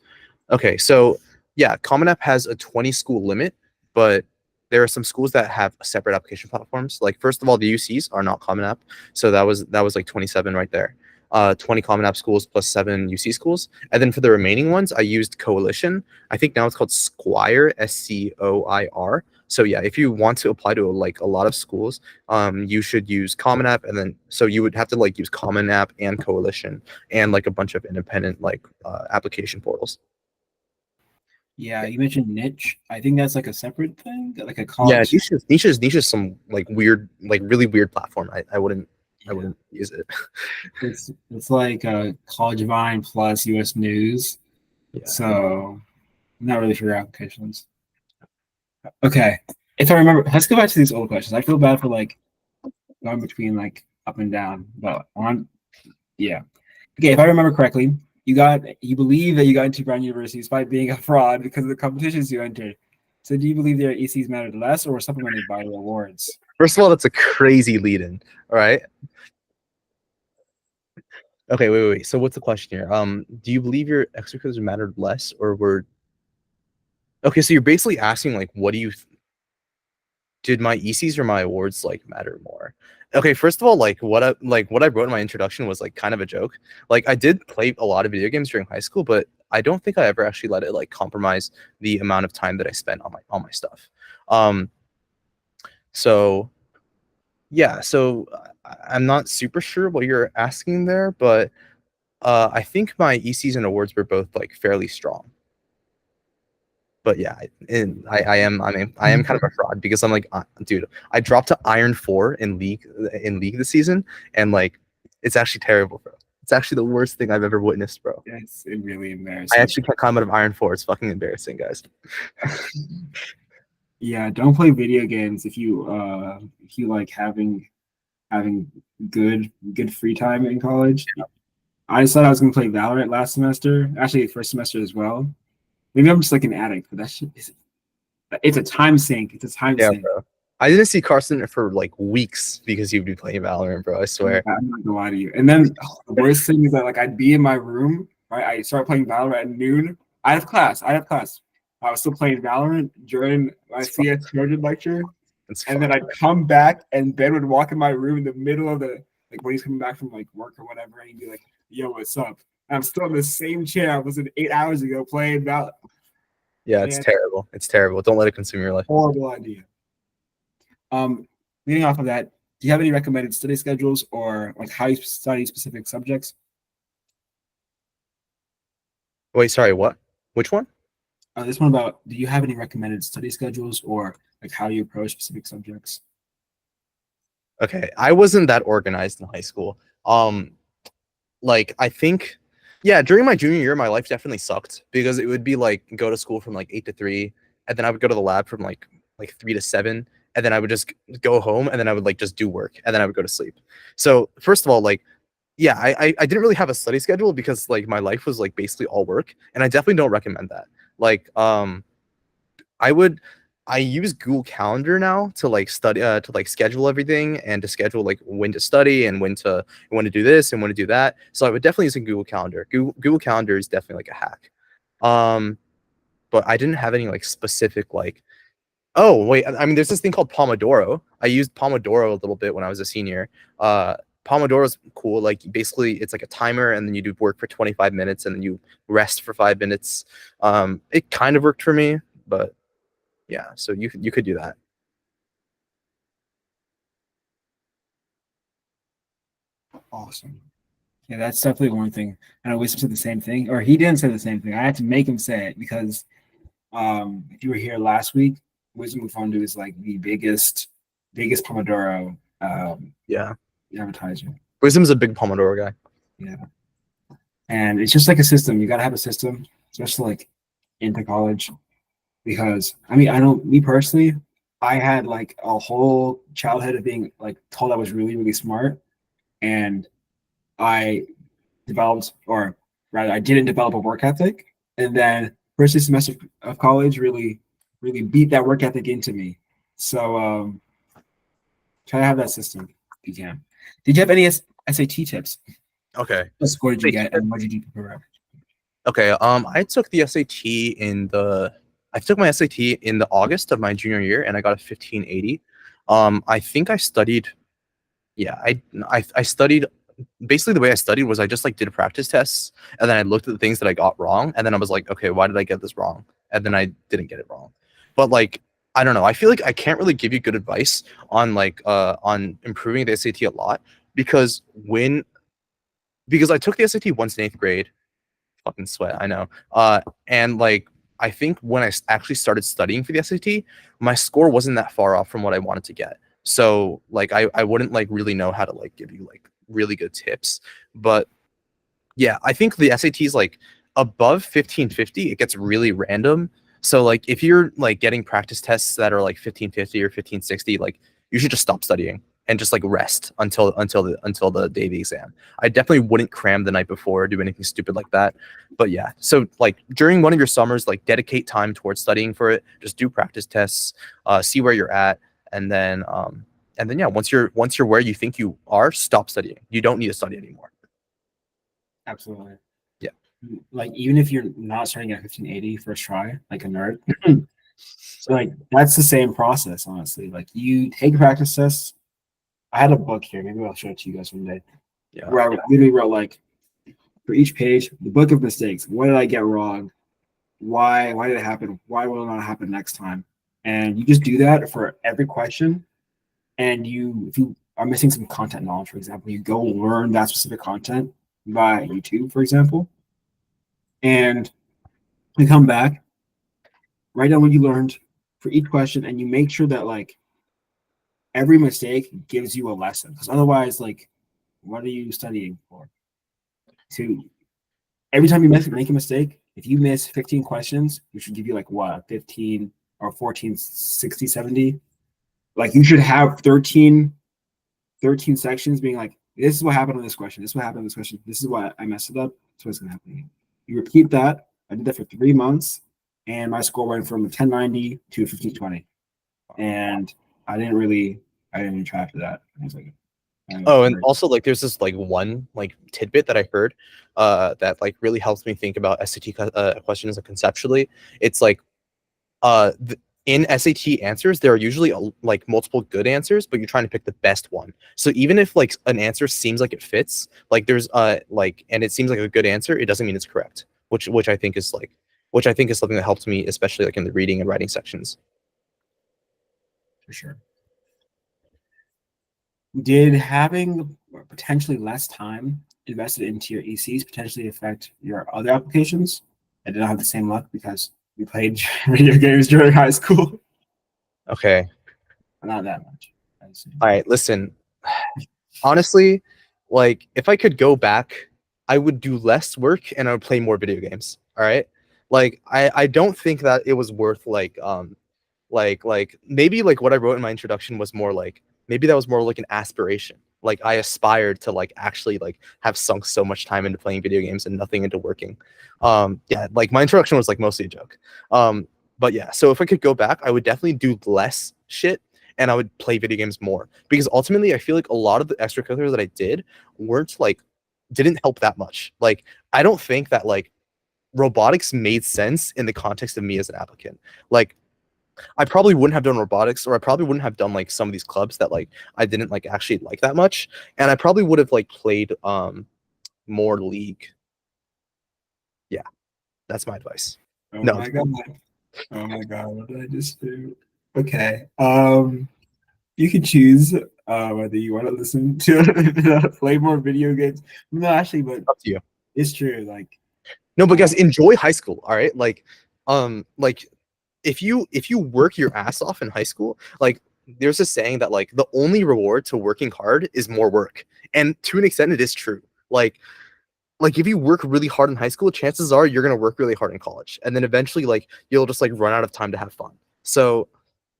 Okay, so yeah, Common App has a 20 school limit, but there are some schools that have separate application platforms. Like first of all, the UCs are not Common App, so that was like 27 right there. 20 Common App schools plus 7 UC schools, and then for the remaining ones, I used Coalition. I think now it's called Squire, SCOIR. So yeah, if you want to apply to like a lot of schools, you should use Common App, and then so you would have to like use Common App and Coalition and like a bunch of independent like application portals. Yeah, you mentioned niche. I think that's like a separate thing, like a Yeah, college. niche is some like weird, like really weird platform. I Yeah, wouldn't use it. it's like a college Vine plus US News. Yeah. So I'm not really sure your applications. Okay, if I remember, let's go back to these old questions. I feel bad for like going between like up and down, but on yeah. Okay, if I remember correctly, you believe that you got into Brown University despite being a fraud because of the competitions you entered. So do you believe their ECs mattered less or were supplemented by your awards? First of all, that's a crazy lead-in. All right. Okay, wait. So what's the question here? Do you believe your extracurriculars mattered less or were okay? So you're basically asking like, what do you did my ECs or my awards like matter more? Okay, first of all, like what I wrote in my introduction was like kind of a joke. Like I did play a lot of video games during high school, but I don't think I ever actually let it like compromise the amount of time that I spent on my stuff. Um, so yeah, so I'm not super sure what you're asking there, but I think my ECs and awards were both like fairly strong. But yeah, I am kind of a fraud because I'm like, dude, I dropped to Iron 4 in league this season, and like, it's actually terrible, bro. It's actually the worst thing I've ever witnessed, bro. It's really I embarrassing. actually can't climb out of Iron 4. It's fucking embarrassing, guys. Yeah, don't play video games if you like having good free time in college. I decided I was gonna play Valorant last semester, actually first semester as well. Maybe I'm just like an addict, but that shit is it's a time sink. It's a time Yeah, sink. bro. I didn't see Carson for like weeks because he'd be playing Valorant, bro. I I'm swear. not gonna lie to you. And then the worst thing is that like I'd be in my room, right? I start playing Valorant at noon. I have class. I was still playing Valorant during my It's fucked. CS Trojan lecture. It's And then fucked. I'd come back and Ben would walk in my room in the middle of the like when he's coming back from like work or whatever, and he'd be like, "Yo, what's up?" And I'm still in the same chair I was in 8 hours ago playing Valorant. Yeah, it's Man, terrible. It's terrible. Don't let it consume your life. horrible idea. Um, Leading off of that, do you have any recommended study schedules or like how you study specific subjects? Wait, sorry, what? Which one? This one about do you have any recommended study schedules or like how you approach specific subjects? Okay, I wasn't that organized in high school. Like I think, yeah, during my junior year, my life definitely sucked because it would be like go to school from like 8 to 3, and then I would go to the lab from like 3 to 7, and then I would just go home, and then I would like just do work, and then I would go to sleep. So first of all, like, yeah, I didn't really have a study schedule because like my life was like basically all work, and I definitely don't recommend that. Like, I would I use Google Calendar now to like study to like schedule everything and to schedule like when to study and when to do this and when to do that. So I would definitely use a Google Calendar. Google Calendar is definitely like a hack. Um, but I didn't have any like specific like oh wait, I mean there's this thing called Pomodoro. I used Pomodoro a little bit when I was a senior. Uh Pomodoro's cool. Like basically it's like a timer and then you do work for 25 minutes and then you rest for 5 minutes. It kind of worked for me, but yeah, so you could do that. Awesome. Yeah, that's definitely one thing. And I Wisdom said the same thing, or he didn't say the same thing. I had to make him say it because if you were here last week, Wisdom Fondu is like the biggest Pomodoro Yeah. advertiser. Wisdom's a big Pomodoro guy. Yeah. And it's just like a system. You gotta have a system, especially like into college. Because I mean, I know me personally, I had like a whole childhood of being like told I was really, really smart. And I developed, or rather, I didn't develop a work ethic. And then first semester of college really beat that work ethic into me. So try to have that system if you can. Did you have any SAT tips? Okay. What score did you get, and what did you prepare? Okay. I took the SAT in the I took my SAT in the August of my junior year and I got a 1580. I think I studied yeah, I studied basically the way I studied was I just like did practice tests and then I looked at the things that I got wrong and then I was like, okay, why did I get this wrong? And then I didn't get it wrong. But like I don't know. I feel like I can't really give you good advice on improving the SAT a lot because because I took the SAT once in 8th grade. Fucking sweat, I know. And like I think when I actually started studying for the SAT, my score wasn't that far off from what I wanted to get. So like I wouldn't like really know how to like give you like really good tips. But yeah, I think the SAT is like above 1550, it gets really random. So like if you're like getting practice tests that are like 1550 or 1560, like you should just stop studying and just like rest until the day of the exam. I definitely wouldn't cram the night before or do anything stupid like that. But yeah, so like during one of your summers, like dedicate time towards studying for it. Just do practice tests, see where you're at, and then yeah, once you're where you think you are, stop studying. You don't need to study anymore. Absolutely. Yeah. Like even if you're not starting at 1580 first try, like a nerd, like that's the same process, honestly. Like you take practice tests. I had a book here, maybe I'll show it to you guys one day, Yeah. where I literally wrote like for each page, the book of mistakes. What did I get wrong? Why did it happen? Why will it not happen next time? And you just do that for every question. And you if you are missing some content knowledge, for example, you go learn that specific content by YouTube, for example, and you come back, write down what you learned for each question, and you make sure that like every mistake gives you a lesson. Because otherwise, like, what are you studying for? to every time you make a mistake, if you miss 15 questions, which should give you like what, 15 or 14, 60, 70, like you should have 13 sections being like, this is what happened on this question. This is what happened on this question. This is why I messed it up. That's what's going to happen again. You repeat that. I did that for 3 months, and my score went from 1090 to 1520. And I didn't even try after that. I was like, Oh, and also like there's this like one like tidbit that I heard that like really helps me think about SAT questions like conceptually. It's like in SAT answers there are usually like multiple good answers, but you're trying to pick the best one. So even if like an answer seems like it fits, like there's like and it seems like a good answer, it doesn't mean it's correct. Which I think is like which I think is something that helps me, especially like in the reading and writing sections. for sure. Did having potentially less time invested into your ECs potentially affect your other applications? I did not have the same luck because we played video games during high school. Okay. Not that much. All right, listen. Honestly, like if I could go back, I would do less work and I would play more video games. All right. Like I don't think that it was worth like maybe like what I wrote in my introduction was more like maybe that was more like an aspiration. Like I aspired to like actually like have sunk so much time into playing video games and nothing into working. Yeah, like my introduction was like mostly a joke. But yeah, so if I could go back, I would definitely do less shit and I would play video games more because ultimately I feel like a lot of the extracurriculars that I did weren't like didn't help that much. Like I don't think that like robotics made sense in the context of me as an applicant. Like I probably wouldn't have done robotics, or I probably wouldn't have done like some of these clubs that like I didn't like actually like that much, and I probably would have like played more League. Yeah, that's my advice. Oh No, my god. Oh my god, what did I just do? Okay. You can choose whether you want to listen to play more video games. No, actually, but up to you. it's true. Like, No, but guys, um, enjoy high school. All right, like if you work your ass off in high school, like there's a saying that like the only reward to working hard is more work, and to an extent, it is true. Like if you work really hard in high school, chances are you're gonna work really hard in college, and then eventually like you'll just like run out of time to have fun. So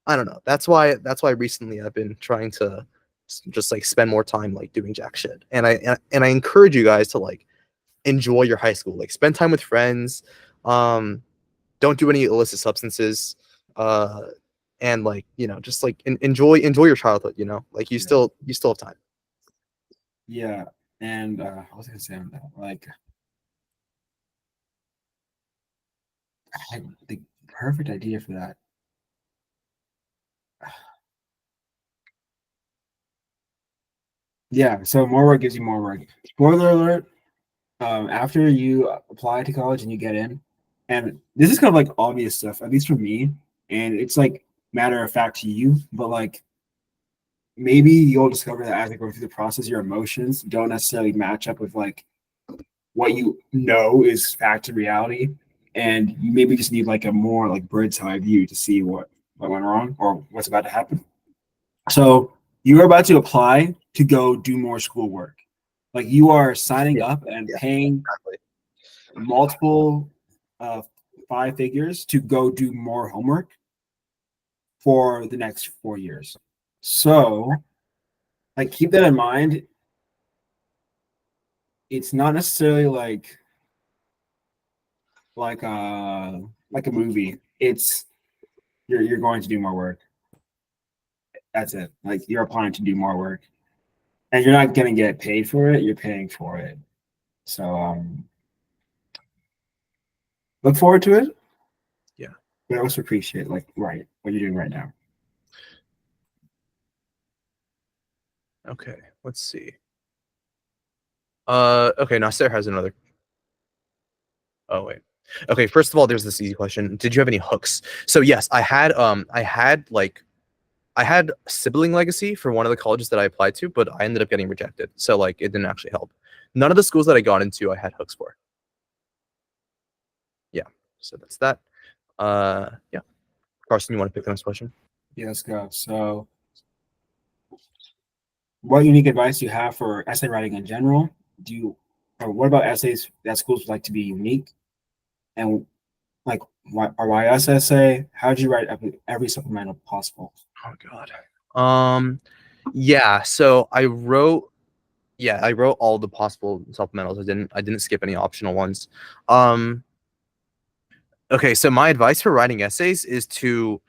I don't know. That's why recently I've been trying to just like spend more time like doing jack shit, and I encourage you guys to like enjoy your high school, like spend time with friends, um, don't do any illicit substances, uh, and like just like enjoy your childhood. Like yeah, you still have time. yeah. And I was gonna say on that, like, I had the perfect idea for that. Yeah, so more work gives you more work. Spoiler alert, after you apply to college and you get in, and this is kind of like obvious stuff, at least for me, and it's like matter of fact to you, but like maybe you'll discover that as you go through the process, your emotions don't necessarily match up with like what you know is fact and reality. And you maybe just need like a more like bird's eye view to see what went wrong or what's about to happen. So you're about to apply to go do more schoolwork. Like you are signing Yeah, up and yeah, paying exactly. multiple uh, five figures to go do more homework for the next 4 years. So, like, keep that in mind. It's not necessarily like like a movie. It's you're going to do more work. That's it. Like you're applying to do more work, and you're not going to get paid for it. You're paying for it. So look forward to it. Yeah. But also appreciate like right what you're doing right now. Okay. Let's see. Okay. Now Sarah has another. Oh wait. Okay. First of all, there's this easy question. Did you have any hooks? So yes, I had sibling legacy for one of the colleges that I applied to, but I ended up getting rejected. So like it didn't actually help. None of the schools that I got into, I had hooks for. Yeah. So that's that. Yeah. Carson, you want to pick the next question? Yeah, let's go. So, what unique advice do you have for essay writing in general? Do you or what about essays that schools would like to be unique? And like why essay? How'd you write every supplemental possible? Oh God. Yeah. So I wrote. Yeah, I wrote all the possible supplementals. I didn't skip any optional ones. Um. Okay. So my advice for writing essays is to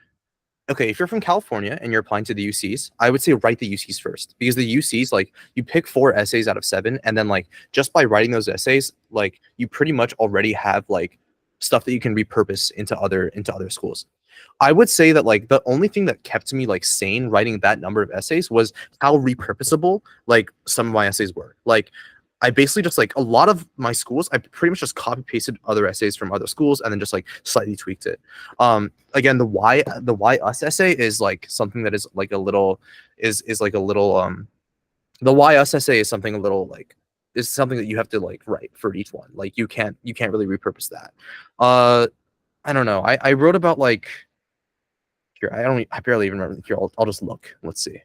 okay, if you're from California and you're applying to the UCs, I would say write the UCs first because the UCs like you pick 4 essays out of 7, and then like just by writing those essays, like you pretty much already have like stuff that you can repurpose into other schools. I would say that like the only thing that kept me like sane writing that number of essays was how repurposable like some of my essays were. Like I basically just like a lot of my schools, I pretty much just copy pasted other essays from other schools and then just like slightly tweaked it. Again, the why us essay is like something that is like a little is like a little the why us essay is something a little like is something that you have to like write for each one. Like you can't really repurpose that. I don't know. I wrote about like here. I barely even remember. Here, I'll just look. Let's see.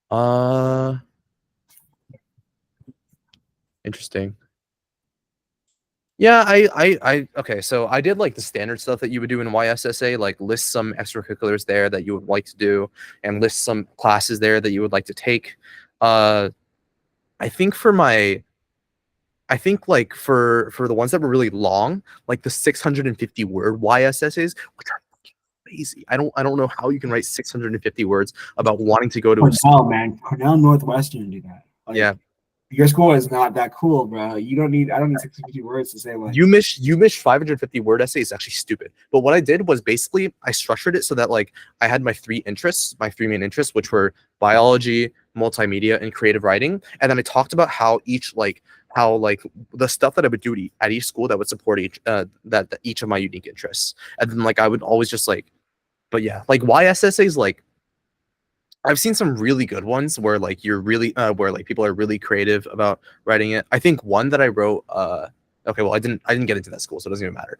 Uh, Interesting. Yeah, okay, so I did like the standard stuff that you would do in YSSA, like list some extracurriculars there that you would like to do and list some classes there that you would like to take. Uh, I think for my I think like for the ones that were really long, like the 650 word YSSAs, which are crazy. I don't know how you can write 650 words about wanting to go to a Cornell, man, Cornell Northwestern do that. yeah. Like your school is not that cool, bro. You don't need. I don't need 650 words to say like. You miss 550 word essay is actually stupid. But what I did was basically I structured it so that like I had my 3 interests, my 3 main interests, which were biology, multimedia, and creative writing. And then I talked about how each like how like the stuff that I would do at each school that would support that each of my unique interests. And then like I would always just like, but yeah, like YSSAs like I've seen some really good ones where like you're really where like people are really creative about writing it. I think one that I wrote okay, well I didn't get into that school, so it doesn't even matter.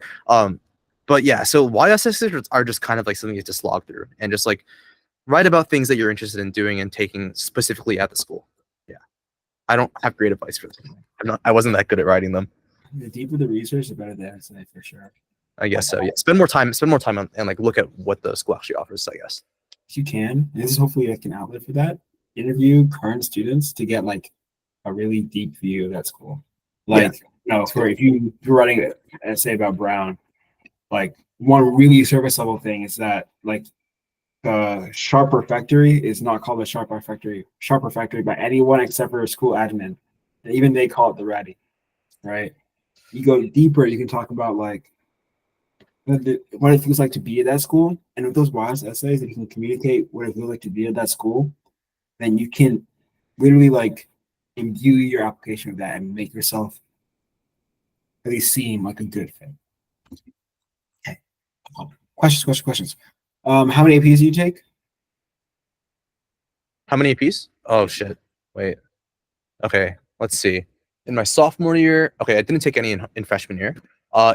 But yeah, so YSSs are just kind of like something you have to slog through and just like write about things that you're interested in doing and taking specifically at the school. Yeah. I don't have great advice for them. I wasn't that good at writing them. The deeper the research, the better the essay for sure. I guess so. Yeah. Spend more time on and like look at what the school actually offers, I guess. If you can, this is hopefully like an outlet for that. Interview current students to get like a really deep view of that school. Like, Yeah. For if you're writing an essay about Brown, like one really surface level thing is that like the sharp refectory is not called a sharp refectory by anyone except for a school admin. And even they call it the ready, right? You go deeper, you can talk about like what it feels like to be at that school. And with those WAS essays, if you can communicate what it feels like to be at that school, then you can literally like imbue your application with that and make yourself at least seem like a good fit. Okay. Questions. How many APs do you take? How many APs? Oh shit. Wait. Okay, let's see. In my sophomore year, okay, I didn't take any in freshman year.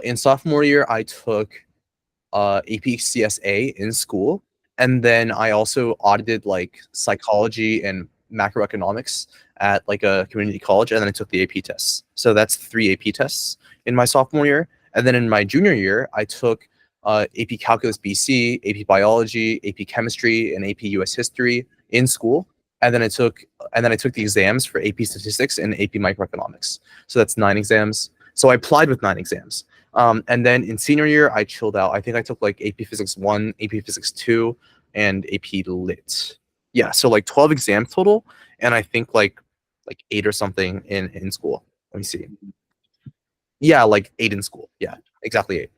In sophomore year, I took AP CSA in school, and then I also audited like psychology and macroeconomics at like a community college, and then I took the AP tests. So that's 3 AP tests in my sophomore year, and then in my junior year, I took AP Calculus BC, AP Biology, AP Chemistry, and AP US History in school, and then I took the exams for AP Statistics and AP Microeconomics. So that's 9 exams. So I applied with 9 exams. And then in senior year, I chilled out. I think I took like AP Physics 1, AP Physics 2, and AP Lit. Yeah, so like 12 exams total, and I think like 8 or something in school. Let me see. Yeah, like 8 in school. Yeah, exactly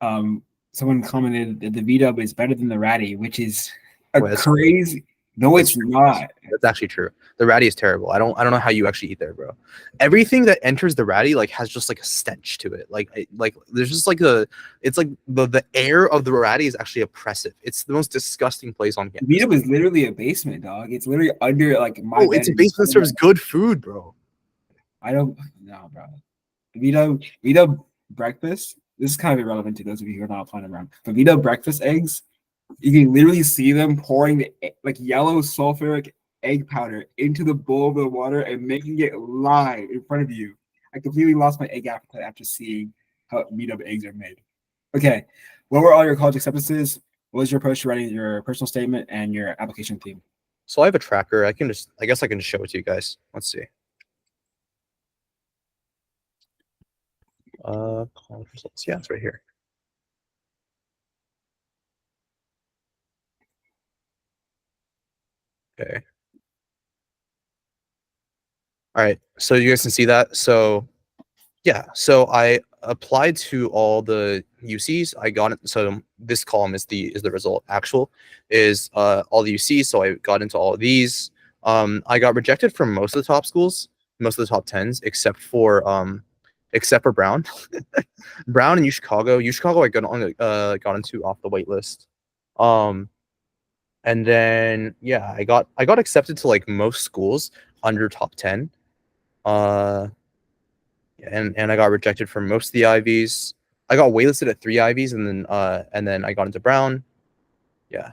8. Someone commented that the VW is better than the Ratty, which is a Wait, that's crazy. No, it's not. That's actually true. The ratty is terrible. I don't know how you actually eat there, bro. Everything that enters the ratty like has just like a stench to it. Like there's just like it's like the air of the ratty is actually oppressive. It's the most disgusting place on campus. VW is literally a basement, dog. It's literally under like my. Oh, it's a basement that serves good food, bro. I don't know, bro. Vito breakfast. This is kind of irrelevant to those of you who are not playing around. But Vito breakfast eggs, you can literally see them pouring the like yellow sulfuric egg powder into the bowl of the water and making it live in front of you. I completely lost my egg appetite after seeing how meat of eggs are made. Okay, what were all your college acceptances? What was your approach to writing your personal statement and your application theme? So I have a tracker. I guess I can just show it to you guys. Let's see. College results. Yeah, it's right here. Okay. All right. So you guys can see that. So yeah. So I applied to all the UCs. I got it. So this column is the result. Actual is all the UCs. So I got into all of these. I got rejected from most of the top schools, most of the top tens, except for Brown. Brown and U Chicago. U Chicago I got into off the wait list. And then yeah, I got accepted to like most schools under top 10. Uh and I got rejected from most of the Ivies. I got waitlisted at 3 Ivies and then I got into Brown. Yeah.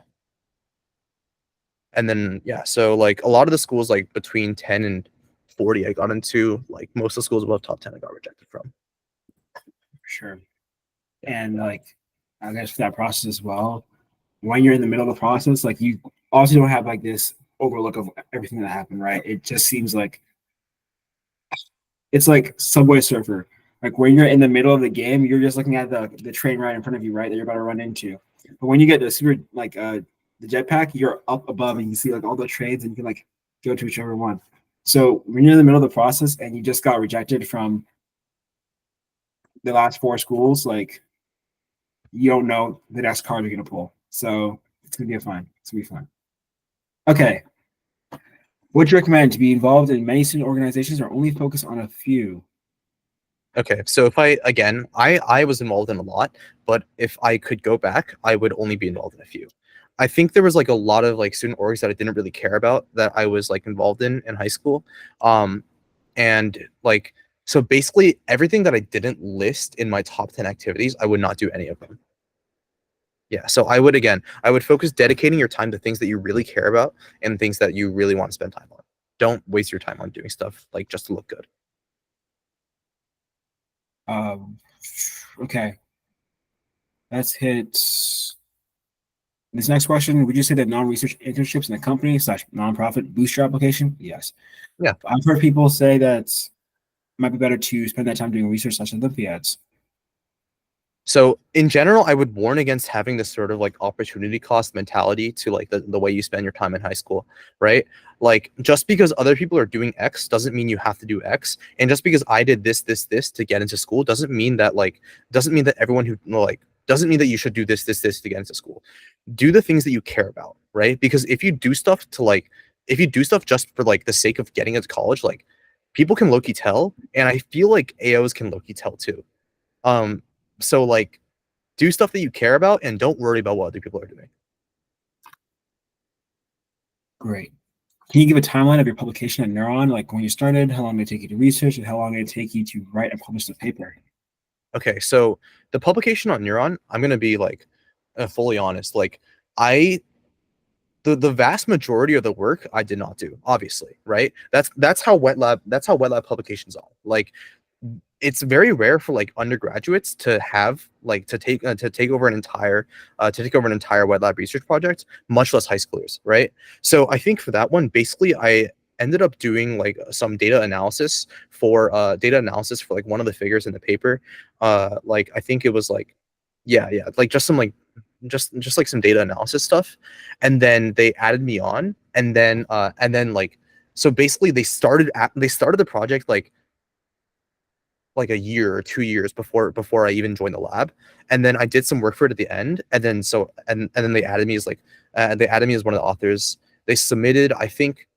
And then yeah, so like a lot of the schools like between 10 and 40 I got into, like most of the schools above top 10 I got rejected from. Sure. And like, I guess for that process as well, when you're in the middle of the process, like you also don't have like this overlook of everything that happened, right? It just seems like it's like Subway Surfer. Like when you're in the middle of the game, you're just looking at the train right in front of you, right? That you're about to run into. But when you get the super like the jetpack, you're up above and you see like all the trains and you can like go to whichever one. So when you're in the middle of the process and you just got rejected from the last 4 schools, like you don't know the next card you're gonna pull. So it's gonna be fine. It's gonna be fun. Okay. Would you recommend to be involved in many student organizations or only focus on a few? Okay, so if I was involved in a lot, but if I could go back, I would only be involved in a few. I think there was like a lot of like student orgs that I didn't really care about that I was like involved in high school. And like so basically everything that I didn't list in my top 10 activities, I would not do any of them. Yeah, so I would focus dedicating your time to things that you really care about and things that you really want to spend time on. Don't waste your time on doing stuff like just to look good. Um, okay. Let's hit this next question. Would you say that non-research internships in a company / nonprofit boost your application? Yes. Yeah. I've heard people say that it might be better to spend that time doing research / Olympiads. So in general, I would warn against having this sort of like opportunity cost mentality to like the way you spend your time in high school, right? Like just because other people are doing X doesn't mean you have to do X. And just because I did this to get into school doesn't mean that everyone who like doesn't mean that you should do this to get into school. Do the things that you care about, right? Because if you do stuff just for like the sake of getting into college, like people can low-key tell, and I feel like AOs can low-key tell too. So like do stuff that you care about and don't worry about what other people are doing. Great. Can you give a timeline of your publication at Neuron? Like when you started, how long did it take you to research, and how long did it take you to write and publish the paper? Okay, so the publication on Neuron, I'm gonna be like fully honest. Like the vast majority of the work I did not do, obviously, right? That's how wet lab publications are. Like it's very rare for like undergraduates to have like to take over an entire wet lab research project, much less high schoolers, right? So I think for that one, basically I ended up doing like some data analysis for like one of the figures in the paper. Like I think it was like like just some like just like some data analysis stuff, and then they added me on, and then like so basically they started the project like a year or 2 years before I even joined the lab, and then I did some work for it at the end, and then then they added me as one of the authors. They submitted, I think,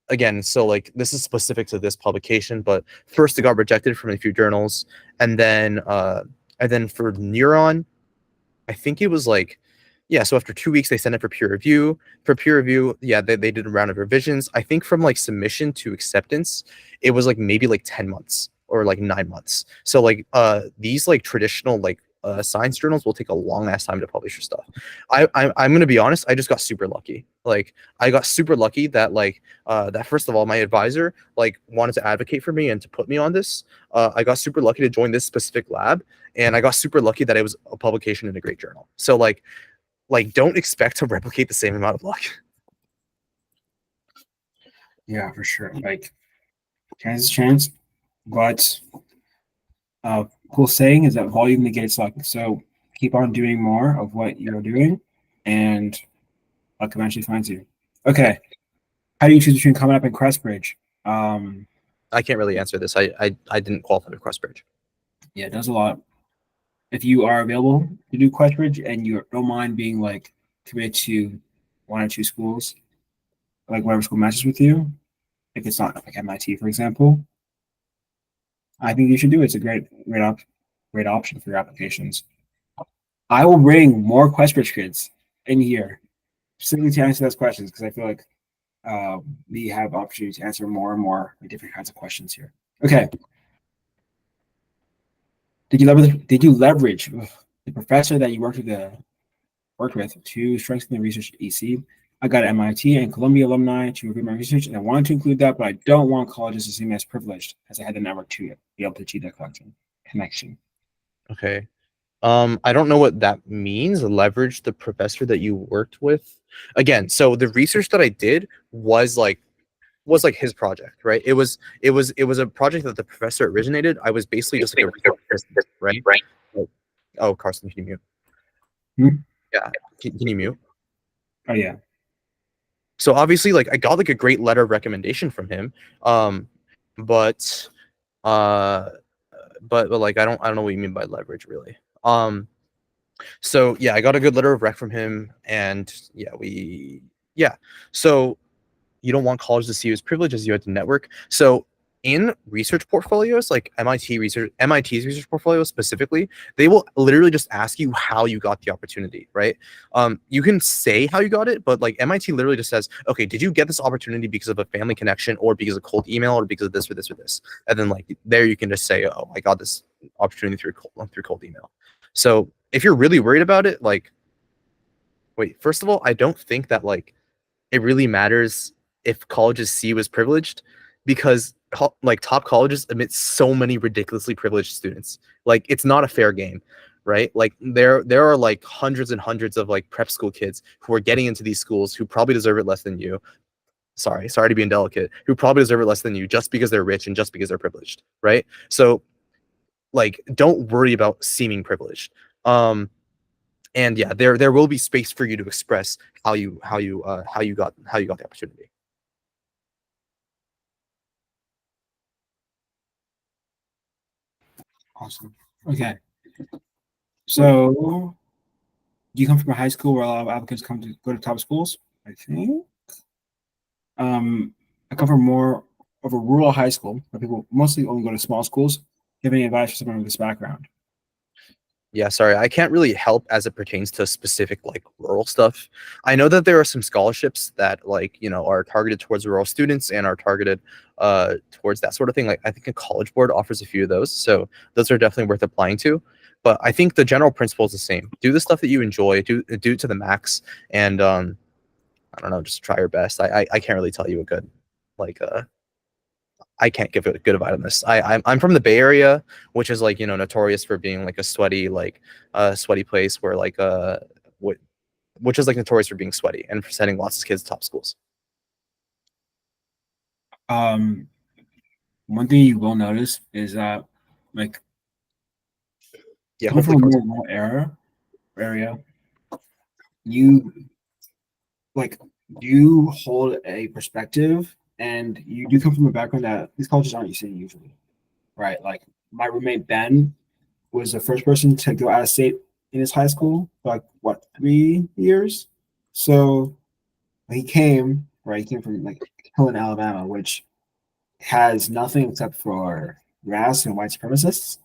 again, so like this is specific to this publication, but first it got rejected from a few journals, and then for Neuron, I think it was like, yeah, so after 2 weeks they sent it for peer review. Yeah, they did a round of revisions. I think from like submission to acceptance, it was like maybe like 10 months or like 9 months. So like these like traditional like science journals will take a long ass time to publish your stuff. I'm gonna be honest. I just got super lucky. Like I got super lucky that that first of all, my advisor like wanted to advocate for me and to put me on this. I got super lucky to join this specific lab, and I got super lucky that it was a publication in a great journal. So don't expect to replicate the same amount of luck. Yeah, for sure. Like chance is chance, but cool saying is that volume negates luck. So keep on doing more of what you're doing, and luck eventually finds you. Okay, how do you choose between coming up and Crestbridge? I can't really answer this. I didn't qualify for Crossbridge. Yeah, it does a lot. If you are available to do Questbridge and you don't mind being like committed to one or two schools, like whatever school matches with you, if it's not like MIT, for example, I think you should do it. It's a great option for your applications. I will bring more Questbridge kids in here specifically to answer those questions because I feel like we have opportunity to answer more and more different kinds of questions here. Okay. Did you leverage the professor that you worked with to strengthen the research at EC? I got MIT and Columbia alumni to review my research, and I wanted to include that, but I don't want colleges to see me as privileged, as I had the network to be able to achieve that connection. Okay. I don't know what that means. Leverage the professor that you worked with. Again, so the research that I did was like his project, right? It was a project that the professor originated. I was basically just like a research assistant, right? Oh, Carson, can you mute? Hmm? Yeah, can you mute? Oh yeah. So obviously, like I got like a great letter of recommendation from him, but uh, but like I don't know what you mean by leverage really. So yeah, I got a good letter of rec from him, and yeah. So you don't want college to see you as privileged as you had to network. So in research portfolios, like MIT's research portfolio specifically, they will literally just ask you how you got the opportunity, right? You can say how you got it, but like MIT literally just says, okay, did you get this opportunity because of a family connection or because of cold email or because of this or this or this? And then like there you can just say, oh, I got this opportunity through cold email. So if you're really worried about it, like, wait, first of all, I don't think that like it really matters if colleges see you as privileged because like top colleges admit so many ridiculously privileged students. Like it's not a fair game, right? Like there are like hundreds and hundreds of like prep school kids who are getting into these schools who probably deserve it less than you. Sorry to be indelicate, who probably deserve it less than you just because they're rich and just because they're privileged, right? So like don't worry about seeming privileged. And yeah, there will be space for you to express how you got the opportunity. Awesome. Okay. So do you come from a high school where a lot of applicants come to go to top schools? I think. I come from more of a rural high school where people mostly only go to small schools. Do you have any advice for someone with this background? Yeah, sorry, I can't really help as it pertains to specific like rural stuff. I know that there are some scholarships that like are targeted towards rural students and are targeted towards that sort of thing. Like I think a College Board offers a few of those, so those are definitely worth applying to. But I think the general principle is the same: do the stuff that you enjoy, do it to the max, and I don't know, just try your best. I can't really tell you a good like I can't give a good advice on this. I'm from the Bay Area, which is like notorious for being like a sweaty place where like which is like notorious for being sweaty and for sending lots of kids to top schools. Um, One thing you will notice is that like Yeah, coming from hopefully a Carson. more rural area, you like you hold a perspective and you do come from a background that these colleges aren't used to usually, right? Like my roommate Ben was the first person to go out of state in his high school for like what 3 years. So he came right. He came from like Helen, Alabama, which has nothing except for grass and white supremacists.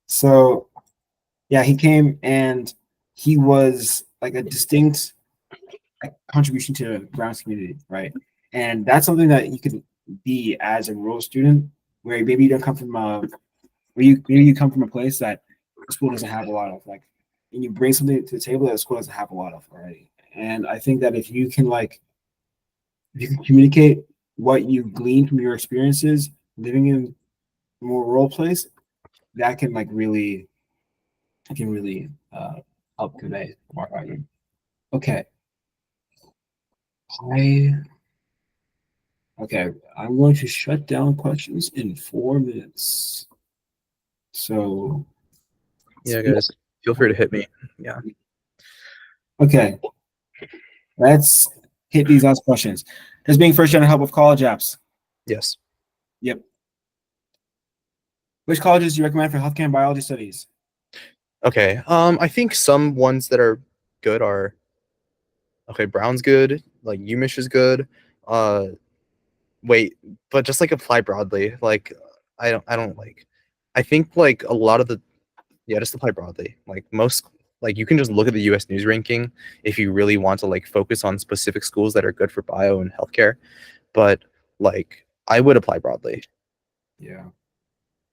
So yeah, he came and he was like a distinct contribution to the Browns community, right? And that's something that you could be as a rural student, where maybe you don't come from a, where you maybe you come from a place that school doesn't have a lot of like, and you bring something to the table that the school doesn't have a lot of already. And I think that if you can communicate what you gleaned from your experiences living in a more rural place, that can like really, it can really help convey more value. Okay, I okay, I'm going to shut down questions in 4 minutes. So Yeah, guys, feel free to hit me. Yeah. okay, let's hit these last questions. Does being first gen help with college apps? Yes. Yep. Which colleges do you recommend for healthcare and biology studies? Okay. I think some ones that are good are okay. Brown's good. Like UMich is good. Uh, wait, but just like apply broadly. Like I don't like. I think like a lot of the yeah, just apply broadly. Like most like you can just look at the U.S. News ranking if you really want to like focus on specific schools that are good for bio and healthcare. But like I would apply broadly. Yeah.